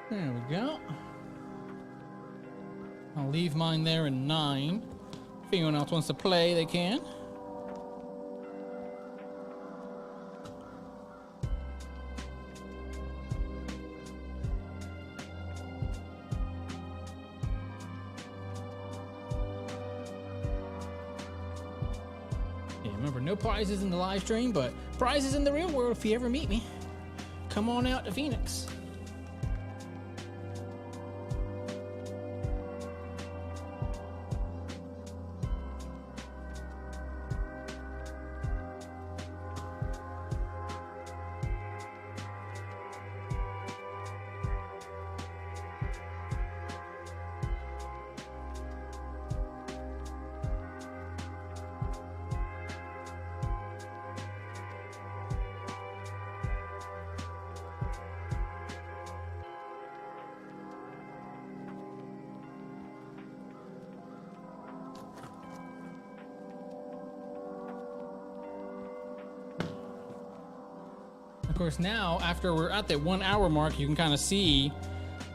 There we go. I'll leave mine there in 9. If anyone else wants to play, they can. Yeah, remember, no prizes in the live stream, but prizes in the real world if you ever meet me. Come on out to Phoenix. Of course, now, after we're at the 1 hour mark, you can kind of see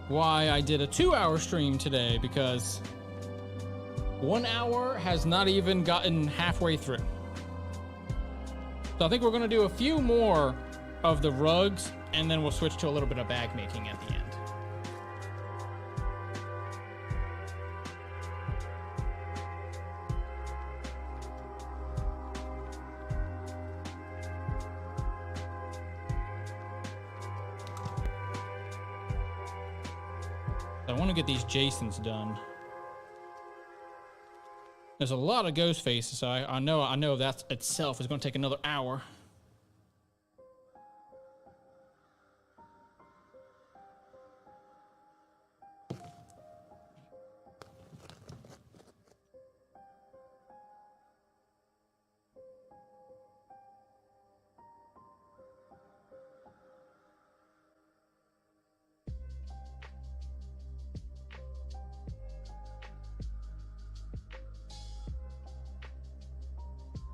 why I did a 2-hour stream today, because 1 hour has not even gotten halfway through. So I think we're going to do a few more of the rugs, and then we'll switch to a little bit of bag making at the end. I want to get these Jasons done. There's a lot of ghost faces, so I know that itself is going to take another hour.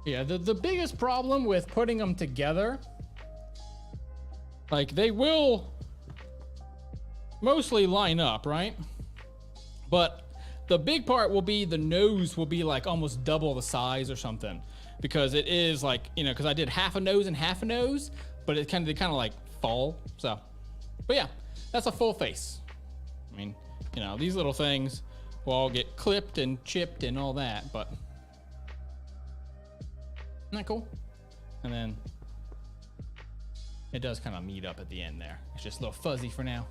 Yeah, the biggest problem with putting them together, like, they will mostly line up, right? But the big part will be the nose will be like almost double the size or something, because it is like, you know, because I did half a nose and half a nose, but they kind of like fall. So, but yeah, that's a full face. I mean, you know, these little things will all get clipped and chipped and all that, but isn't that cool? And then it does kind of meet up at the end there. It's just a little fuzzy for now.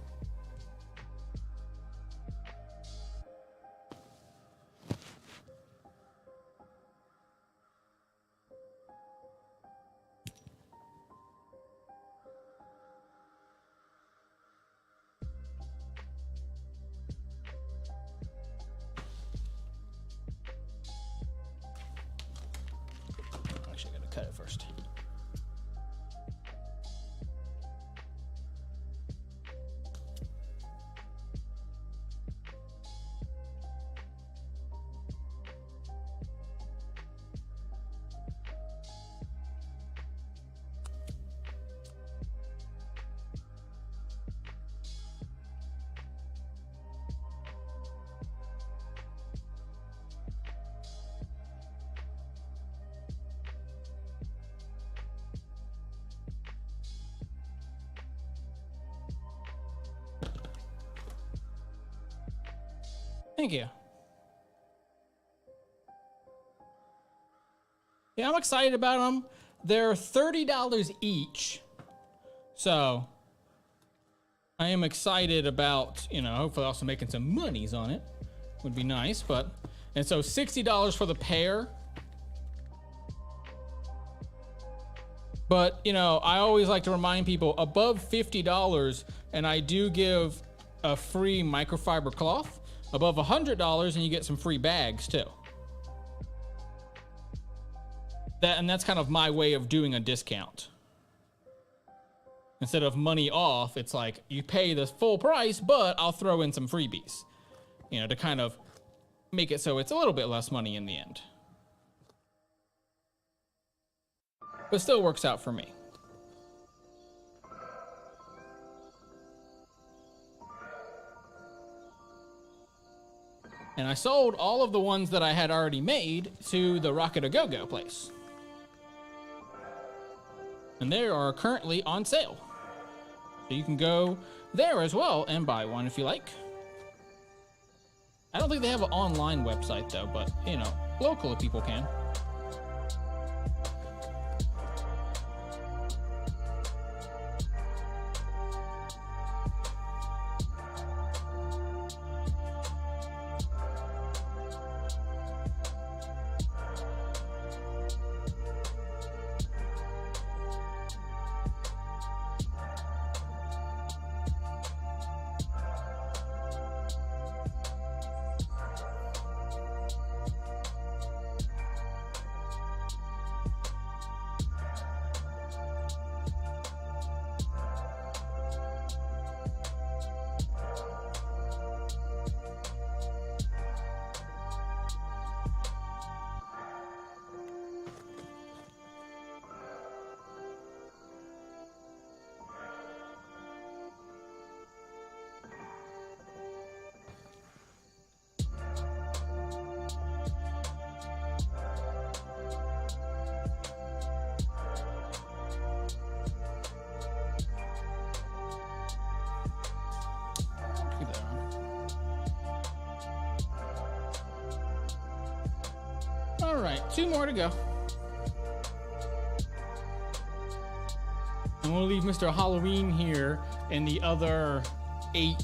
Actually, I gotta cut it first. Thank you. Yeah, I'm excited about them. They're $30 each. So I am excited about, you know, hopefully also making some monies on it. Would be nice, but, and so $60 for the pair. But, you know, I always like to remind people above $50, and I do give a free microfiber cloth. Above $100, and you get some free bags too. That's kind of my way of doing a discount. Instead of money off, it's like you pay the full price, but I'll throw in some freebies, you know, to kind of make it so it's a little bit less money in the end. But still works out for me. And I sold all of the ones that I had already made to the Rocket A Go Go place. And they are currently on sale. So you can go there as well and buy one if you like. I don't think they have an online website though, but you know, local people can. All right, 2 more to go. And we'll leave Mr. Halloween here and the other 8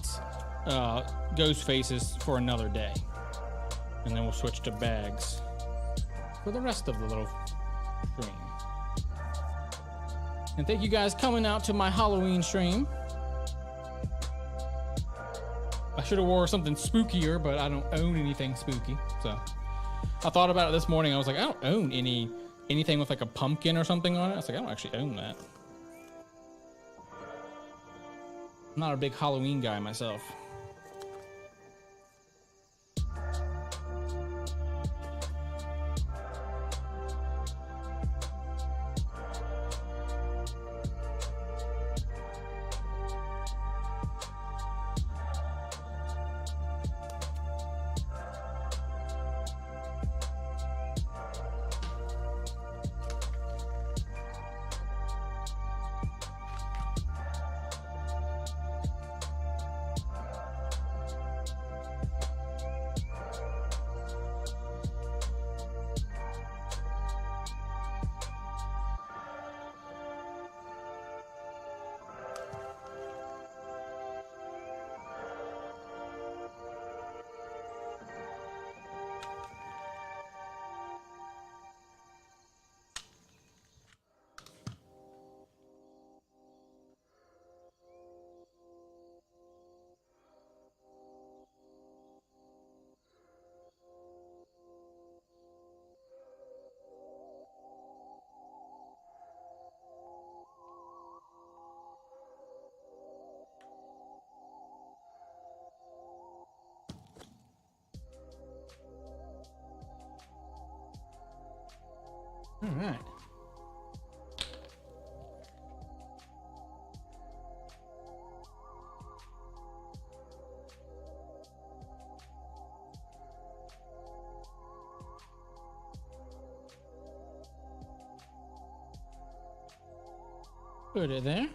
ghost faces for another day. And then we'll switch to bags for the rest of the little stream. And thank you guys coming out to my Halloween stream. I should have wore something spookier, but I don't own anything spooky, so. I thought about it this morning. I was like, I don't own anything with like a pumpkin or something on it. I was like, I don't actually own that. I'm not a big Halloween guy myself. All right. Put it there.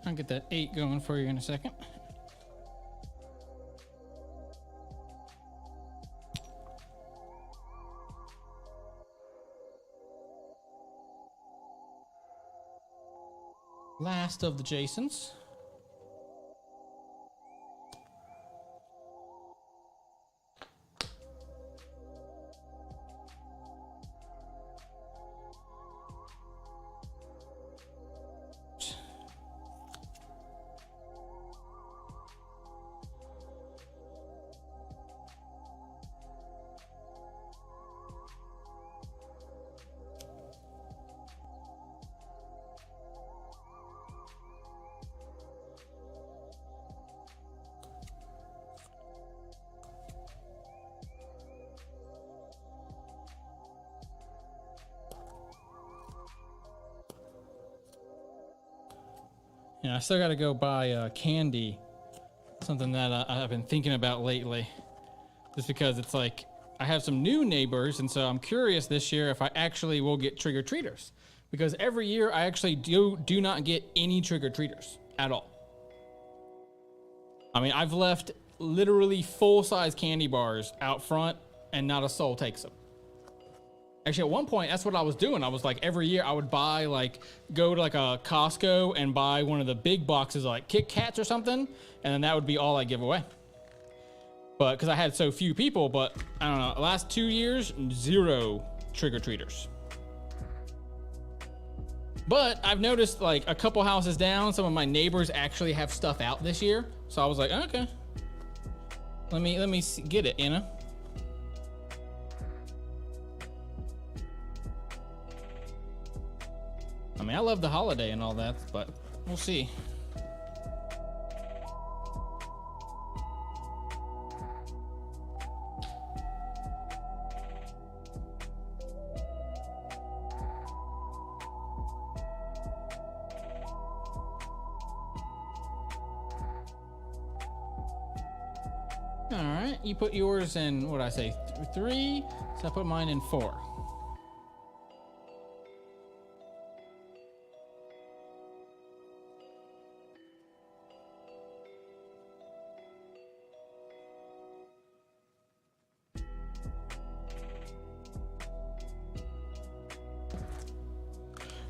I'll get that 8 going for you in a second. Last of the Jasons. Yeah, I still got to go buy candy, something that I've been thinking about lately, just because it's like I have some new neighbors, and so I'm curious this year if I actually will get trick-or-treaters, because every year I actually do not get any trick-or-treaters at all. I mean, I've left literally full-size candy bars out front, and not a soul takes them. Actually, at one point, that's what I was doing. I was like, every year I would buy, like, go to like a Costco and buy one of the big boxes, like Kit Kats or something, and then that would be all I give away. But because I had so few people, but I don't know, the last 2 years, 0 trick-or-treaters. But I've noticed, like, a couple houses down, some of my neighbors actually have stuff out this year. So I was like, okay, let me get it, you know? I mean, I love the holiday and all that, but we'll see. All right, you put yours in, what did I say, 3? So I put mine in 4.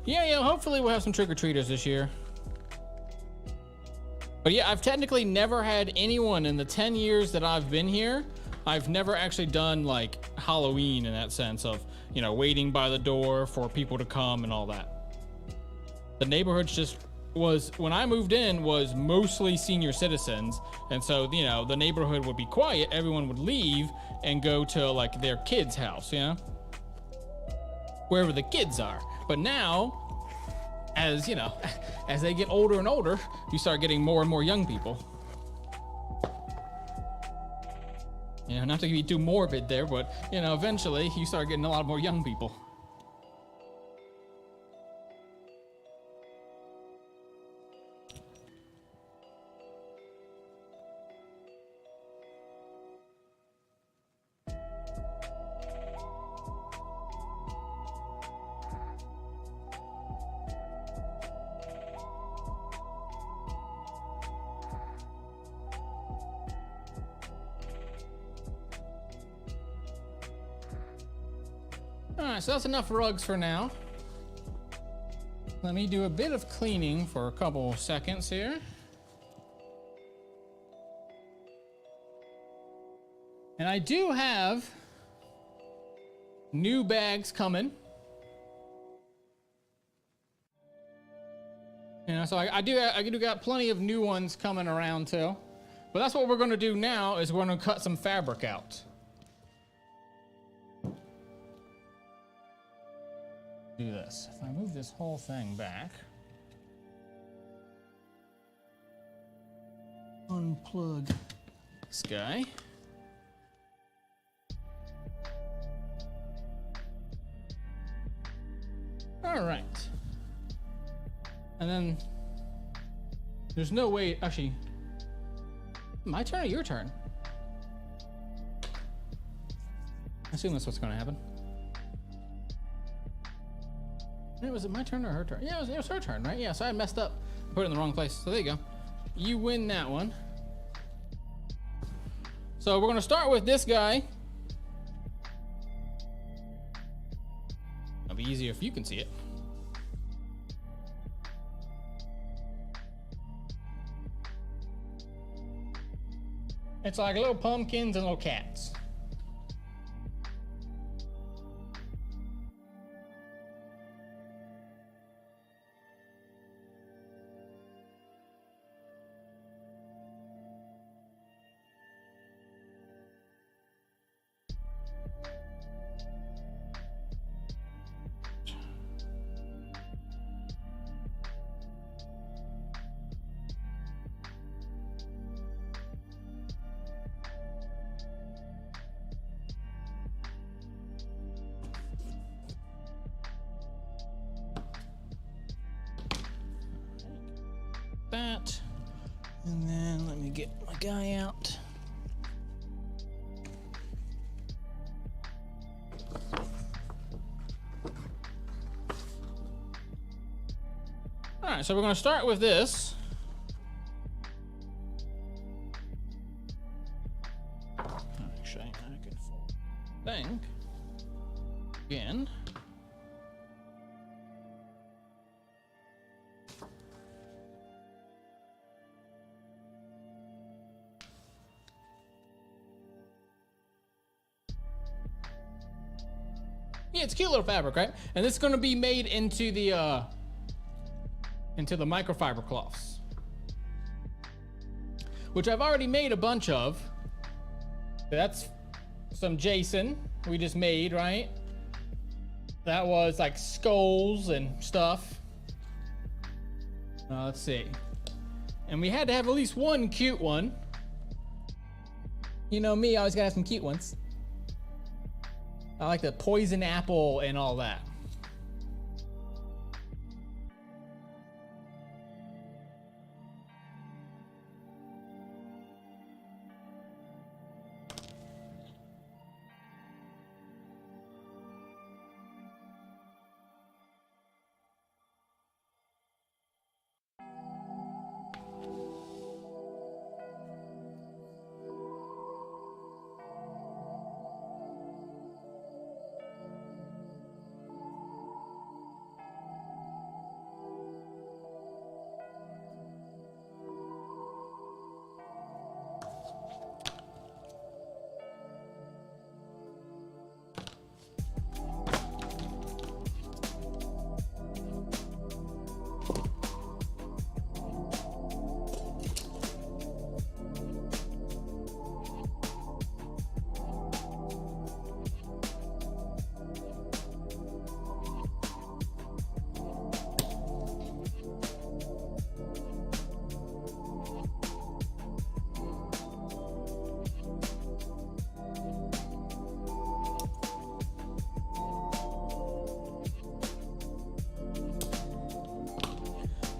Yeah, hopefully we'll have some trick-or-treaters this year. But yeah, I've technically never had anyone in the 10 years that I've been here. I've never actually done like Halloween in that sense of, you know, waiting by the door for people to come and all that. The neighborhoods just was, when I moved in, was mostly senior citizens. And so, you know, the neighborhood would be quiet. Everyone would leave and go to like their kid's house, you know, wherever the kids are. But now, as you know, as they get older and older, you start getting more and more young people. You know, not to be too morbid there, but you know, eventually you start getting a lot more young people. Alright, so that's enough rugs for now. Let me do a bit of cleaning for a couple seconds here. And I do have new bags coming. You know, so I do got plenty of new ones coming around too. But that's what we're gonna do now, is we're gonna cut some fabric out. Do this. If I move this whole thing back, unplug this guy. All right. And then there's no way, actually, my turn or your turn? I assume that's what's going to happen. Was it my turn or her turn? Yeah, it was her turn, right? Yeah, so I messed up. Put it in the wrong place. So there you go. You win that one. So we're gonna start with this guy. It'll be easier if you can see it. It's like little pumpkins and little cats. That, and then let me get my guy out. All right, so we're going to start with this. Actually, I can fold thing again. Yeah, it's a cute little fabric, right? And this is going to be made into the microfiber cloths, which I've already made a bunch of. That's some Jason we just made, right? That was like skulls and stuff. Let's see. And we had to have at least one cute one. You know me, I always gotta have some cute ones. I like the poison apple and all that.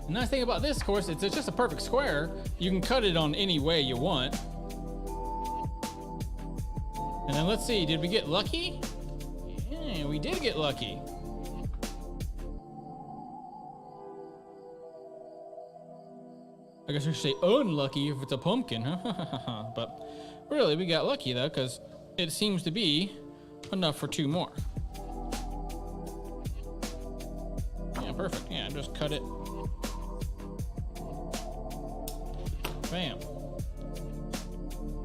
The nice thing about this, of course, it's just a perfect square. You can cut it on any way you want. And then let's see, did we get lucky? Yeah, we did get lucky. I guess I should say unlucky if it's a pumpkin, huh? But really, we got lucky though, because it seems to be enough for two more. Yeah, perfect. Yeah, just cut it. Bam.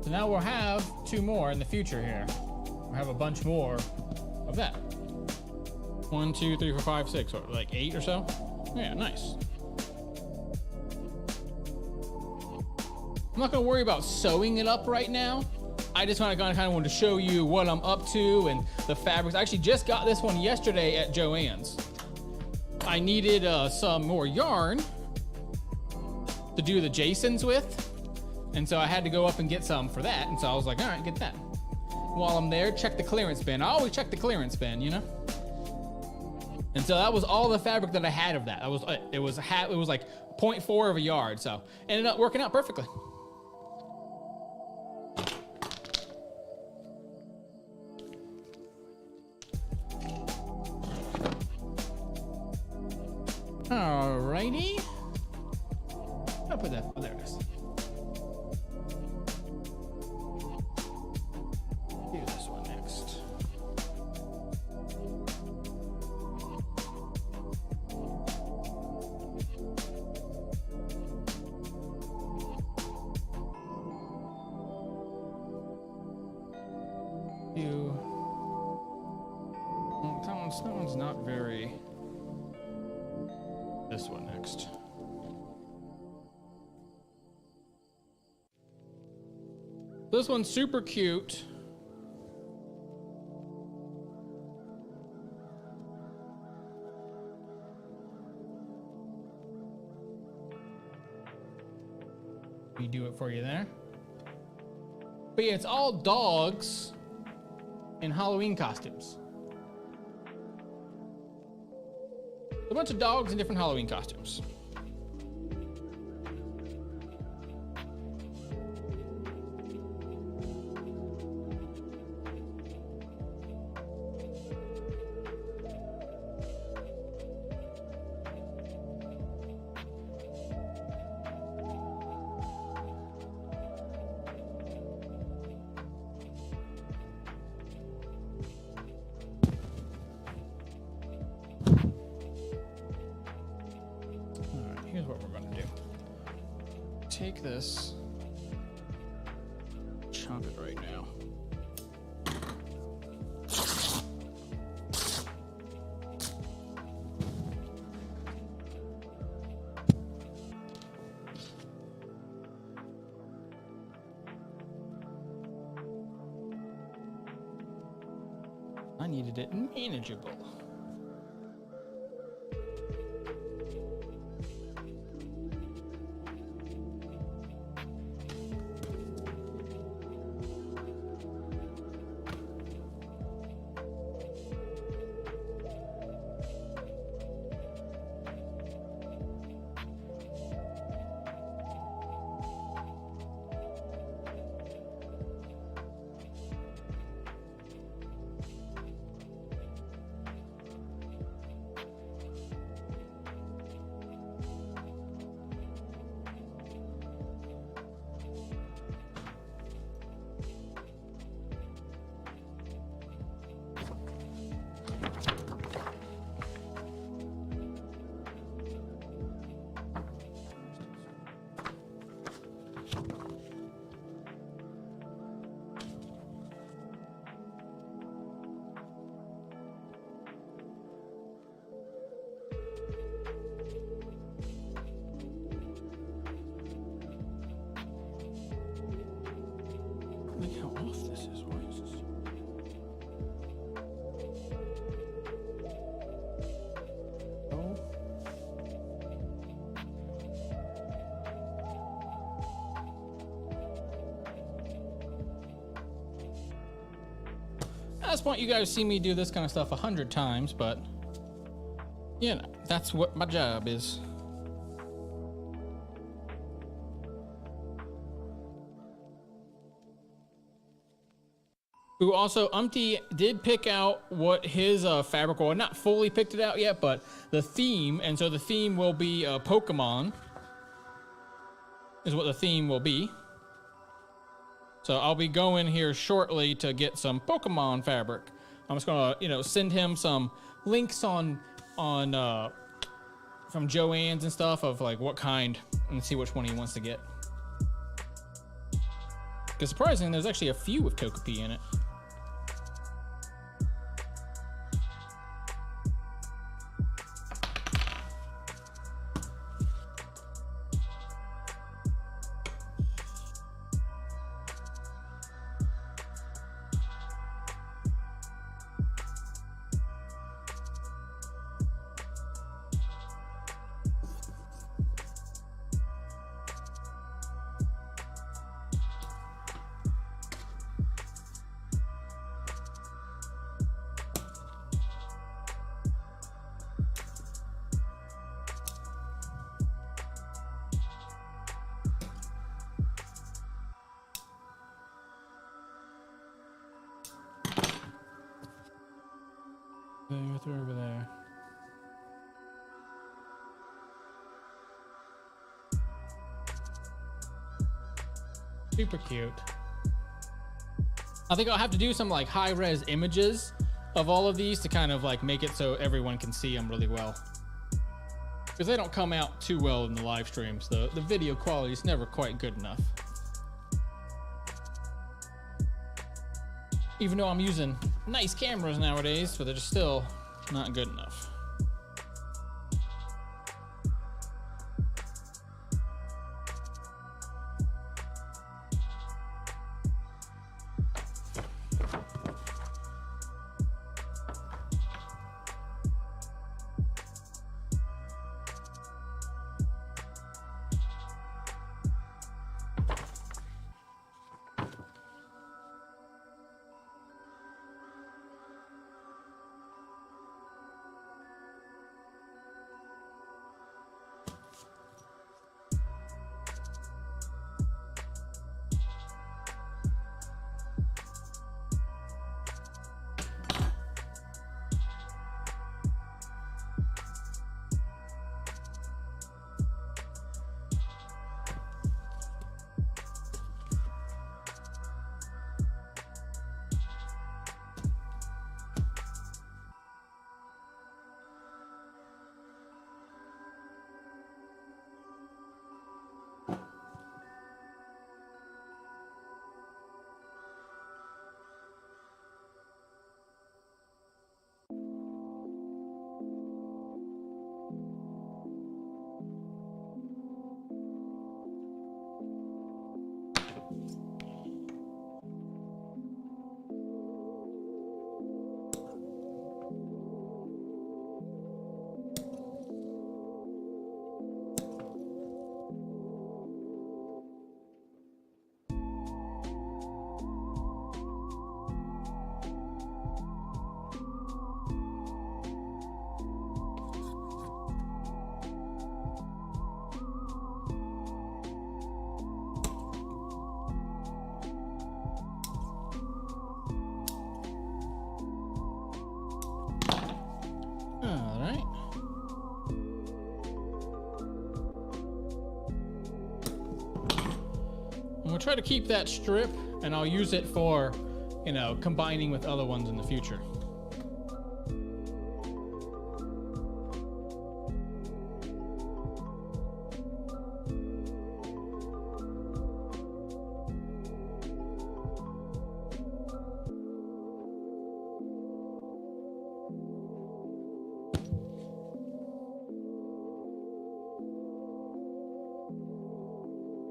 So now we'll have two more in the future here. We'll have a bunch more of that. 1, 2, 3, 4, 5, 6, or like 8 or so. Yeah, nice. I'm not gonna worry about sewing it up right now. I just kind of wanted to show you what I'm up to and the fabrics. I actually just got this one yesterday at Joann's. I needed some more yarn to do the Jasons with. And so I had to go up and get some for that. And so I was like, all right, get that. While I'm there, check the clearance bin. I always check the clearance bin, you know? And so that was all the fabric that I had of that. It was like 0.4 of a yard. So ended up working out perfectly. Alrighty. I'll put that. Oh, there it is. Do this one next. That one's not very. This one next. This one's super cute. We do it for you there. But yeah, it's all dogs in Halloween costumes. A bunch of dogs in different Halloween costumes. Here's what we're gonna do. Take this, chop it right now. I needed it manageable. Look how off this is. Why is this? Oh. At this point, you guys see me do this kind of stuff 100 times, but you know, that's what my job is. Who also, did pick out what his fabric, well, not fully picked it out yet, but the theme, and so the theme will be Pokemon, is what the theme will be. So I'll be going here shortly to get some Pokemon fabric. I'm just gonna, you know, send him some links on from Joann's and stuff of like what kind, and see which one he wants to get. Because surprisingly, there's actually a few with Togepi in it. Super cute. I think I'll have to do some like high-res images of all of these to kind of like make it so everyone can see them really well. Because they don't come out too well in the live streams. The video quality is never quite good enough. Even though I'm using nice cameras nowadays, but they're just still not good enough. We'll try to keep that strip, and I'll use it for, you know, combining with other ones in the future.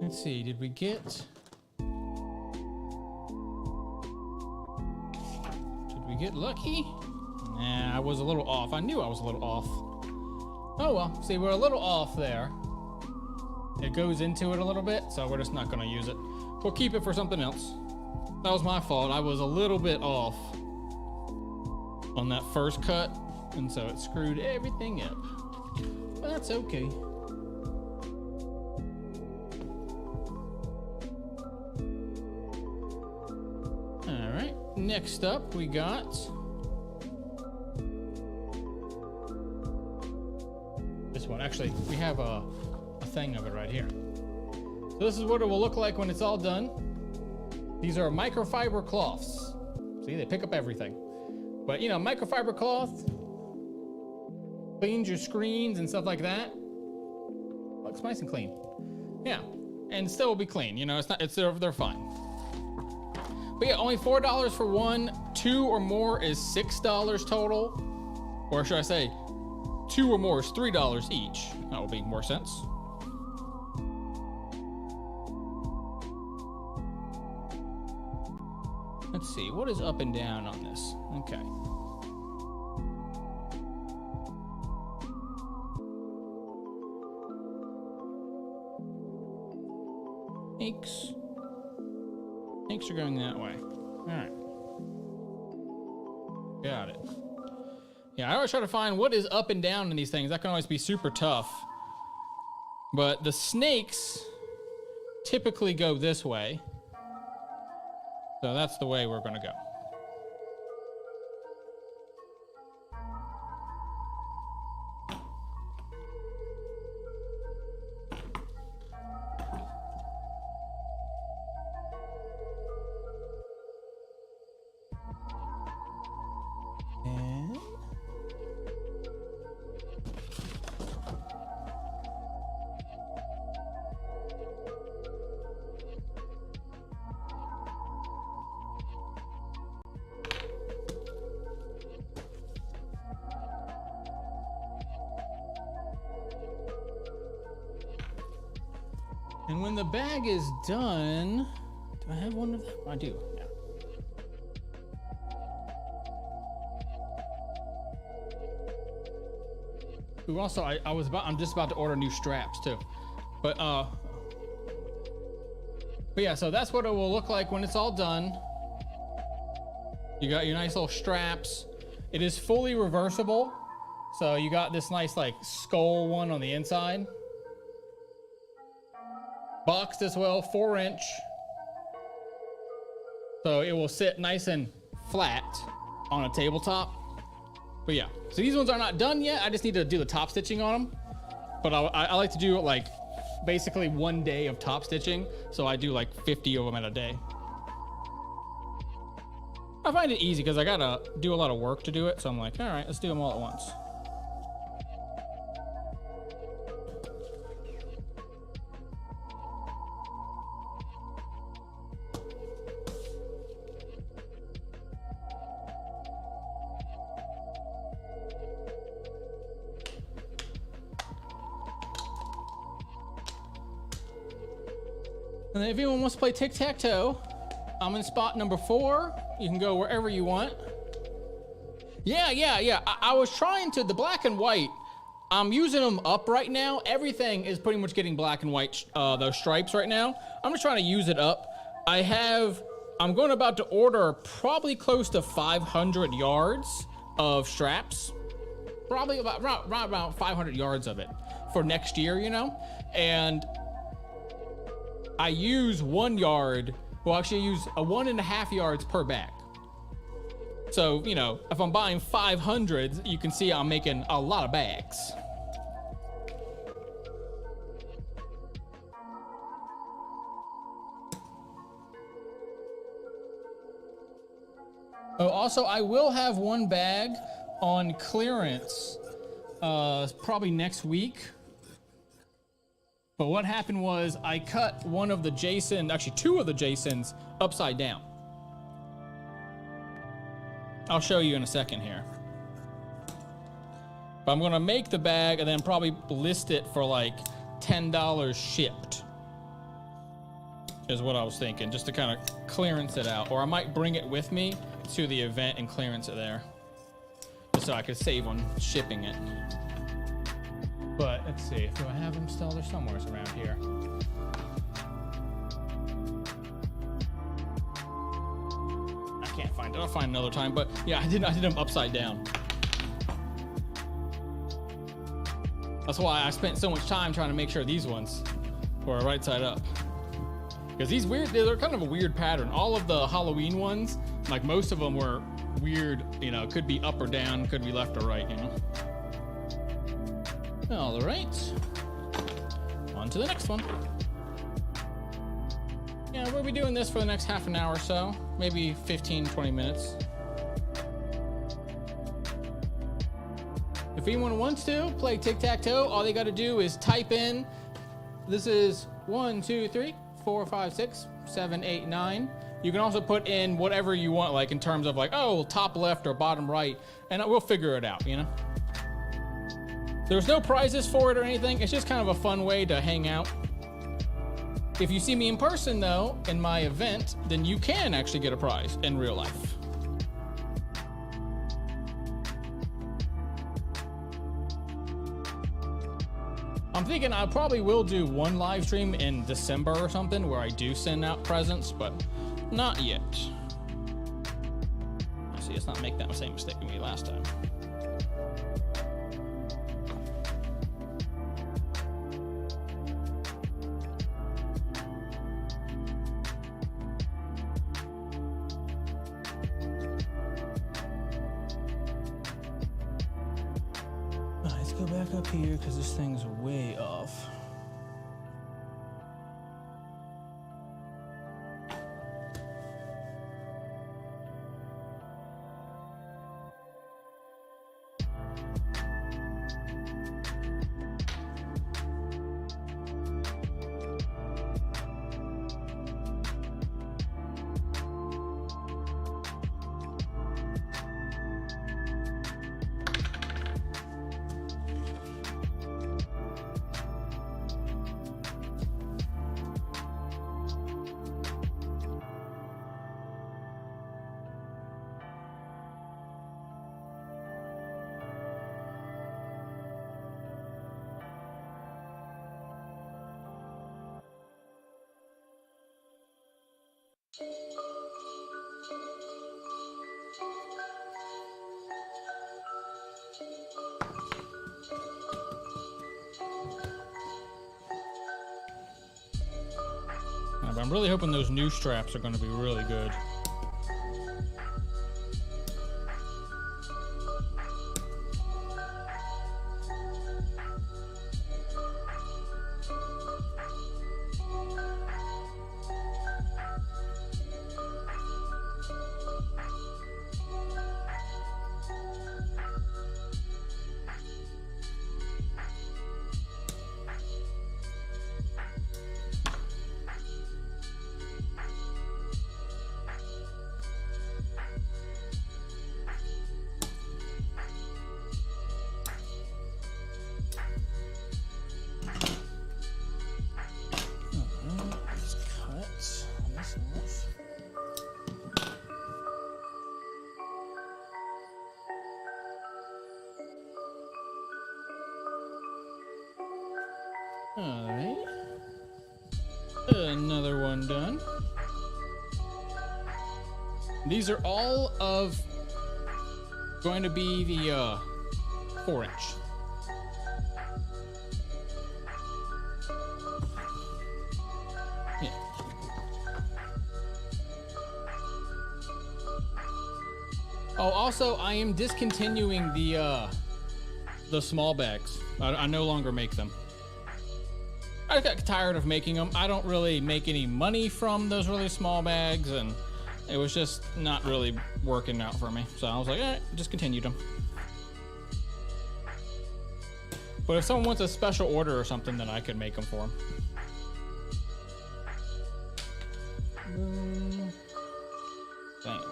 Let's see, did we get lucky? Nah, I was a little off. I knew I was a little off. Oh well, see, we're a little off there. It goes into it a little bit, so we're just not gonna use it. We'll keep it for something else. That was my fault. I was a little bit off on that first cut, and so it screwed everything up. But that's okay. Next up, we got this one. Actually, we have a thing of it right here. So this is what it will look like when it's all done. These are microfiber cloths. See, they pick up everything. But you know, microfiber cloth cleans your screens and stuff like that. Looks nice and clean. Yeah, and still will be clean. You know, they're fine. But yeah, only $4 for one. 2 or more is $6 total. Or should I say, 2 or more is $3 each. That will make more sense. Let's see, what is up and down on this? Okay. Snakes are going that way. All right. Got it. Yeah, I always try to find what is up and down in these things. That can always be super tough. But the snakes typically go this way. So that's the way we're going to go. And when the bag is done, do I have one of them? I do, yeah. Ooh, also, I'm just about to order new straps too. But yeah, so that's what it will look like when it's all done. You got your nice little straps. It is fully reversible. So you got this nice like skull one on the inside. Boxed as well, 4-inch. So it will sit nice and flat on a tabletop. But yeah, so these ones are not done yet. I just need to do the top stitching on them. But I like to do like basically one day of top stitching. So I do like 50 of them in a day. I find it easy because I gotta do a lot of work to do it. So I'm like, all right, let's do them all at once. And then if anyone wants to play tic-tac-toe, I'm in spot number 4. You can go wherever you want. Yeah. I was trying to, the black and white, I'm using them up right now. Everything is pretty much getting black and white, those stripes right now. I'm just trying to use it up. I'm going about to order probably close to 500 yards of straps. Probably about 500 yards of it for next year, you know? And I use 1 yard, well, actually I use a 1.5 yards per bag. So, you know, if I'm buying 500, you can see I'm making a lot of bags. Oh, also, I will have 1 bag on clearance, probably next week. But what happened was I cut one of the Jason, actually 2 of the Jasons, upside down. I'll show you in a second here. But I'm gonna make the bag and then probably list it for like $10 shipped. Is what I was thinking, just to kind of clearance it out. Or I might bring it with me to the event and clearance it there. Just so I could save on shipping it. But let's see, do I have them still? They're somewhere around here. I can't find it. I'll find another time. But yeah, I did them upside down. That's why I spent so much time trying to make sure these ones were right side up. Because these they're kind of a weird pattern. All of the Halloween ones, like most of them were weird, you know, could be up or down, could be left or right, you know. All right, on to the next one. Yeah, we'll be doing this for the next half an hour or so, maybe 15, 20 minutes. If anyone wants to play tic-tac-toe, all they gotta do is type in, this is 1, 2, 3, 4, 5, 6, 7, 8, 9. You can also put in whatever you want, like in terms of like, oh, top left or bottom right, and we'll figure it out, you know? There's no prizes for it or anything. It's just kind of a fun way to hang out. If you see me in person, though, in my event, then you can actually get a prize in real life. I'm thinking I probably will do 1 live stream in December or something where I do send out presents, but not yet. See, let's not make that same mistake we made last time. Go back up here because this thing's way off. But I'm really hoping those new straps are going to be really good. Alright. Another one done. These are all of going to be the 4-inch. Yeah. Oh, also, I am discontinuing the small bags. I no longer make them. I got tired of making them. I don't really make any money from those really small bags, and it was just not really working out for me. So I was like, discontinued them. But if someone wants a special order or something, then I could make them for them. Bam.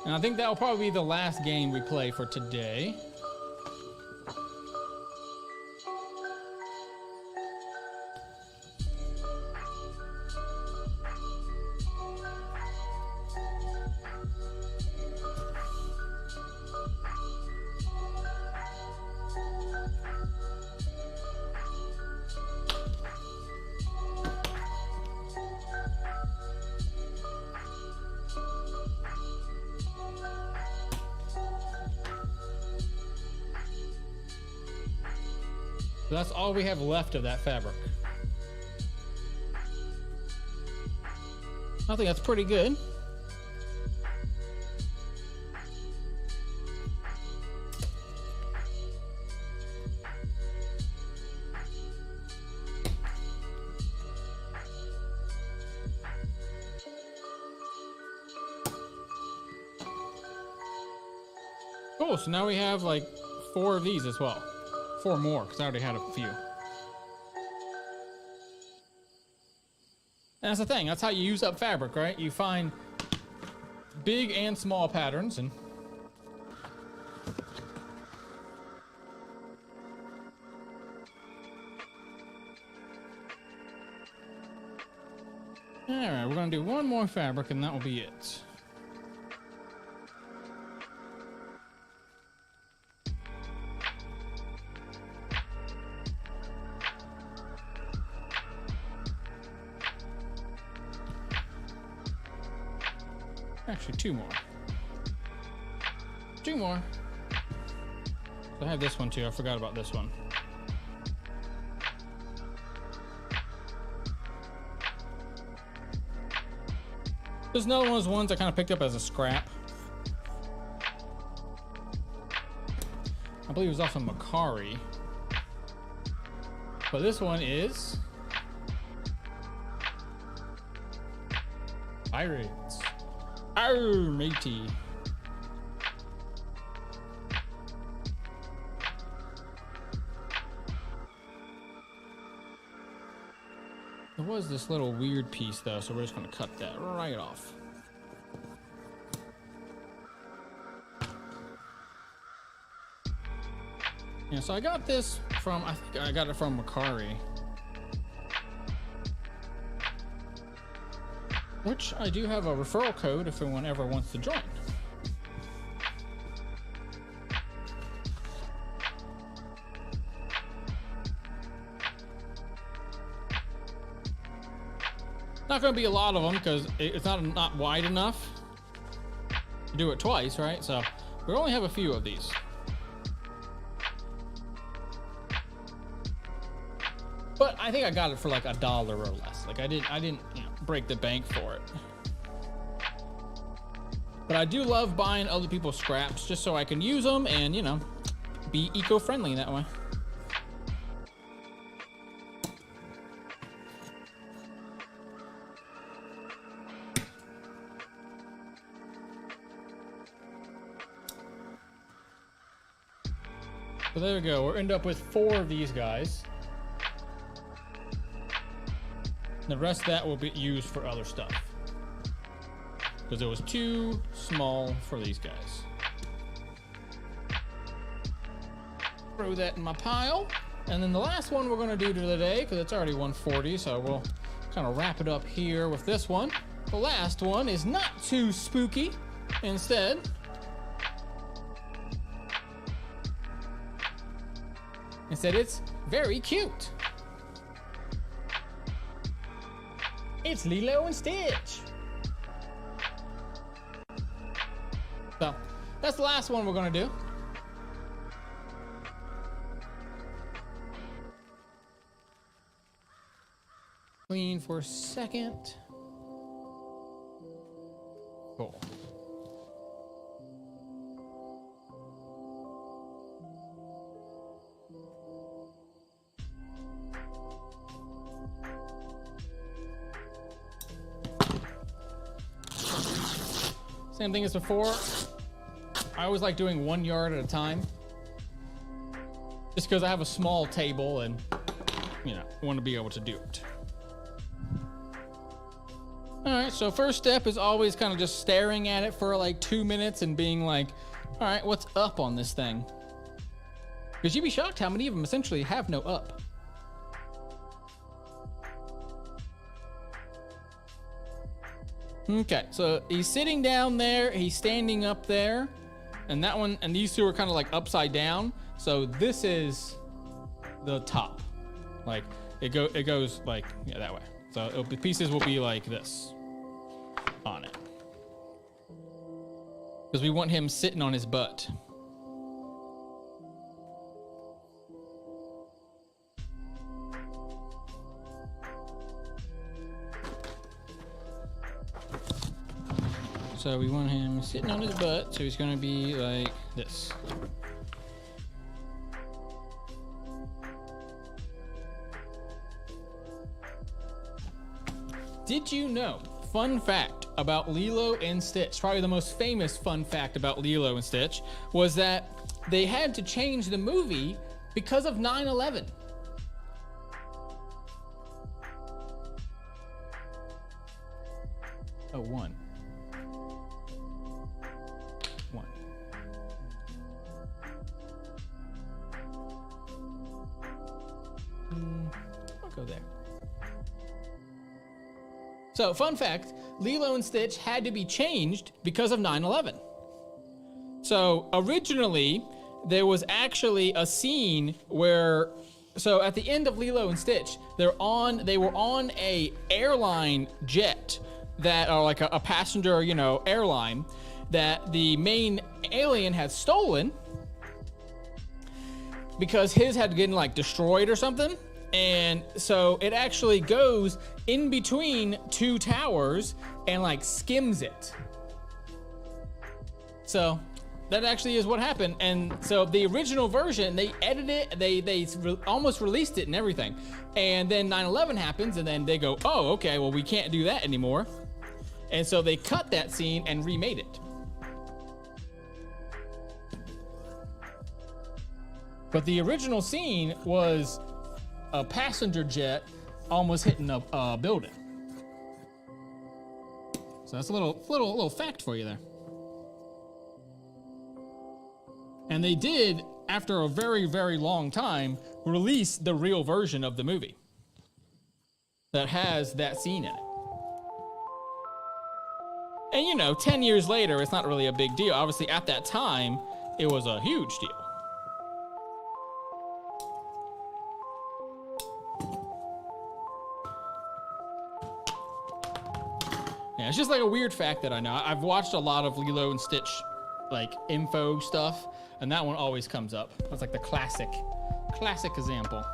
And I think that will probably be the last game we play for today. So that's all we have left of that fabric. I think that's pretty good. Cool, so now we have like 4 of these as well. 4 more, because I already had a few. And that's the thing, that's how you use up fabric, right? You find big and small patterns, and alright, we're gonna do one more fabric and that will be it. Actually, 2 more. 2 more. I have this one too. I forgot about this one. This is another one of those ones I kind of picked up as a scrap. I believe it was also Macari. But this one is Pirates. Arr, matey. There was this little weird piece though, so we're just gonna cut that right off. Yeah, so I got this from, I think I got it from Macari. Which I do have a referral code if anyone ever wants to join. Not going to be a lot of them because it's not wide enough to do it twice, right? So we only have a few of these. But I think I got it for like $1 or less. Like I didn't break the bank for it. But I do love buying other people's scraps just so I can use them and, be eco-friendly that way. So there we go. We'll end up with 4 of these guys. The rest of that will be used for other stuff. Because it was too small for these guys. Throw that in my pile. And then the last one we're going to do today, because it's already 1:40, so we'll kind of wrap it up here with this one. The last one is not too spooky. Instead, it's very cute. It's Lilo and Stitch. So that's the last one we're gonna do. Clean for a second. Cool. Same thing as before. I always like doing 1 yard at a time. Just because I have a small table and, want to be able to do it. All right, so first step is always kind of just staring at it for like 2 minutes and being like, all right, what's up on this thing? Because you'd be shocked how many of them essentially have no up. Okay, so he's sitting down there, he's standing up there, and that one, and these two are kind of like upside down. So this is the top. Like it goes like that way. So the pieces will be like this on it. Because we want him sitting on his butt. So we want him sitting on his butt, so he's gonna be like this. Did you know, fun fact about Lilo and Stitch, probably the most famous fun fact about Lilo and Stitch, was that they had to change the movie because of 9/11. Oh, one. I'll go there. So, fun fact, Lilo and Stitch had to be changed because of 9/11. So, originally, there was actually a scene where, so at the end of Lilo and Stitch, they were on a airline jet that, or like a passenger, airline that the main alien had stolen because his had gotten like destroyed or something. And so it actually goes in between 2 towers and like skims it. So that actually is what happened. And so the original version, they edited it, they almost released it and everything. And then 9/11 happens and then they go, oh, okay, well, we can't do that anymore. And so they cut that scene and remade it. But the original scene was a passenger jet almost hitting a building. So that's a little fact for you there. And they did, after a very, very long time, release the real version of the movie that has that scene in it. And 10 years later, it's not really a big deal. Obviously, at that time, it was a huge deal. Yeah, it's just like a weird fact that I know. I've watched a lot of Lilo and Stitch, like, info stuff, and that one always comes up. That's like the classic example.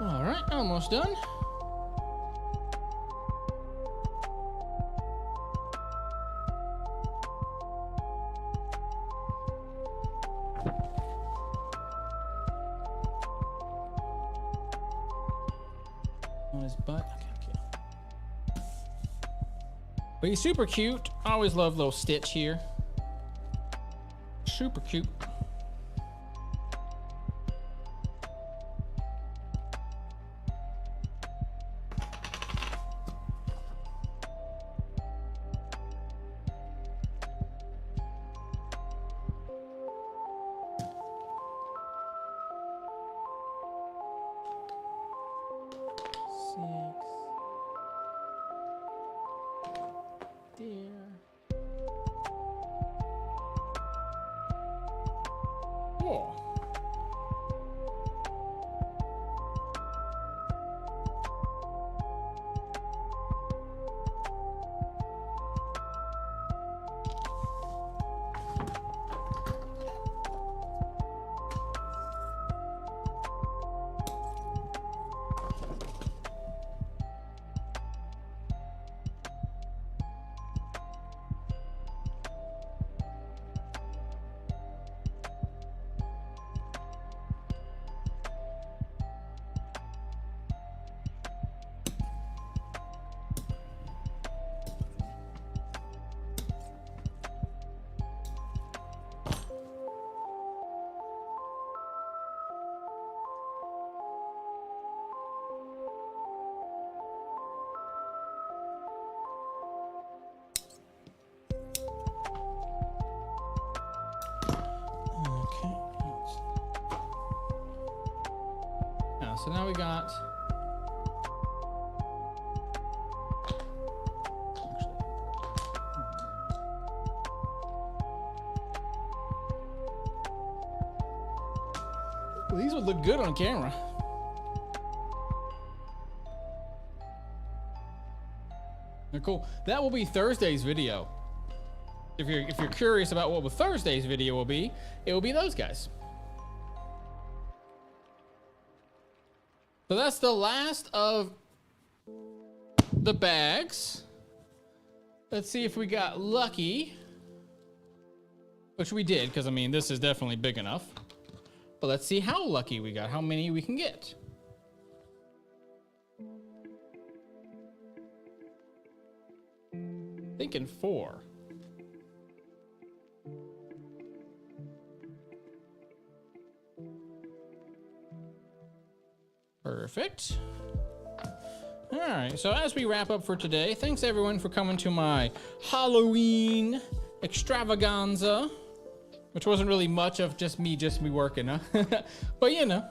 All right, almost done. On his butt. Okay. But he's super cute. I always love little Stitch here. Super cute. Cool. So now we got these would look good on camera. They're cool. That will be Thursday's video. If you're curious about what Thursday's video will be, it will be those guys. So that's the last of the bags. Let's see if we got lucky. Which we did, because I mean, this is definitely big enough. But let's see how lucky we got, how many we can get. Thinking 4. Perfect. All right, so as we wrap up for today, thanks everyone for coming to my Halloween extravaganza, which wasn't really much of just me working, huh? But you know,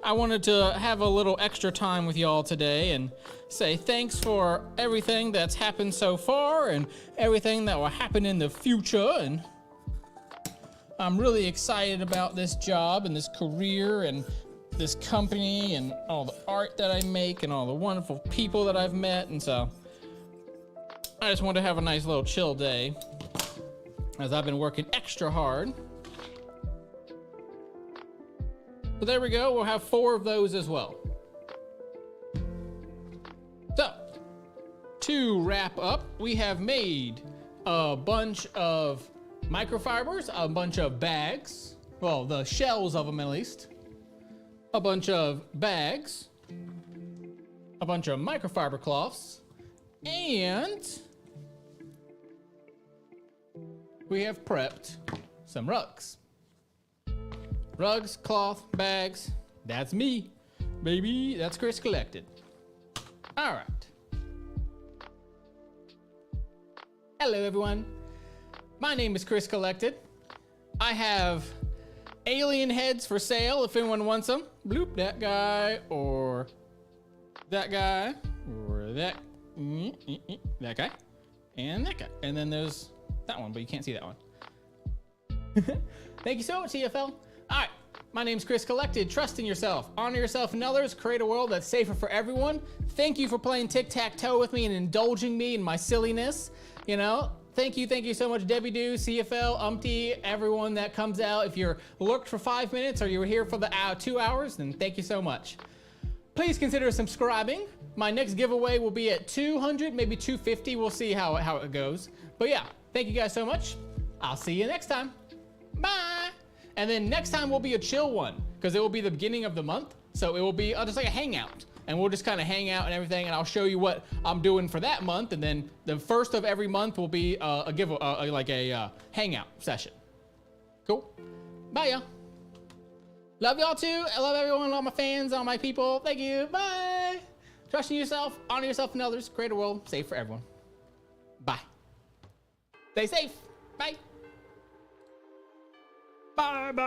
I wanted to have a little extra time with y'all today and say thanks for everything that's happened so far and everything that will happen in the future. And I'm really excited about this job and this career and this company and all the art that I make and all the wonderful people that I've met. And so I just wanted to have a nice little chill day as I've been working extra hard. So there we go. We'll have 4 of those as well. So to wrap up, we have made a bunch of microfibers, a bunch of bags, well, the shells of them at least, a bunch of bags, a bunch of microfiber cloths, and we have prepped some rugs. Rugs, cloth, bags, that's me, baby. That's Chris Collected. All right. Hello, everyone. My name is Chris Collected. I have alien heads for sale if anyone wants them. Bloop, that guy, or that guy, or that guy, and that guy. And then there's that one, but you can't see that one. Thank you so much, CFL. All right, My name's Chris Collected. Trust in yourself, honor yourself and others, create a world that's safer for everyone. Thank you for playing tic-tac-toe with me and indulging me in my silliness. You know, thank you so much, Debbie Doo, CFL, Umpty, everyone that comes out. If you're lurked for 5 minutes or you were here for the 2 hours, then thank you so much. Please consider subscribing. My next giveaway will be at 200, maybe 250. We'll see how it goes. But yeah, thank you guys so much. I'll see you next time. Bye. And then next time will be a chill one because it will be the beginning of the month. So it will be just like a hangout and we'll just kind of hang out and everything. And I'll show you what I'm doing for that month. And then the first of every month will be a hangout session. Cool. Bye, y'all. Love y'all too. I love everyone, all my fans, all my people. Thank you. Bye. Trust in yourself, honor yourself and others, create a world safe for everyone. Bye. Stay safe. Bye. Bye, bye.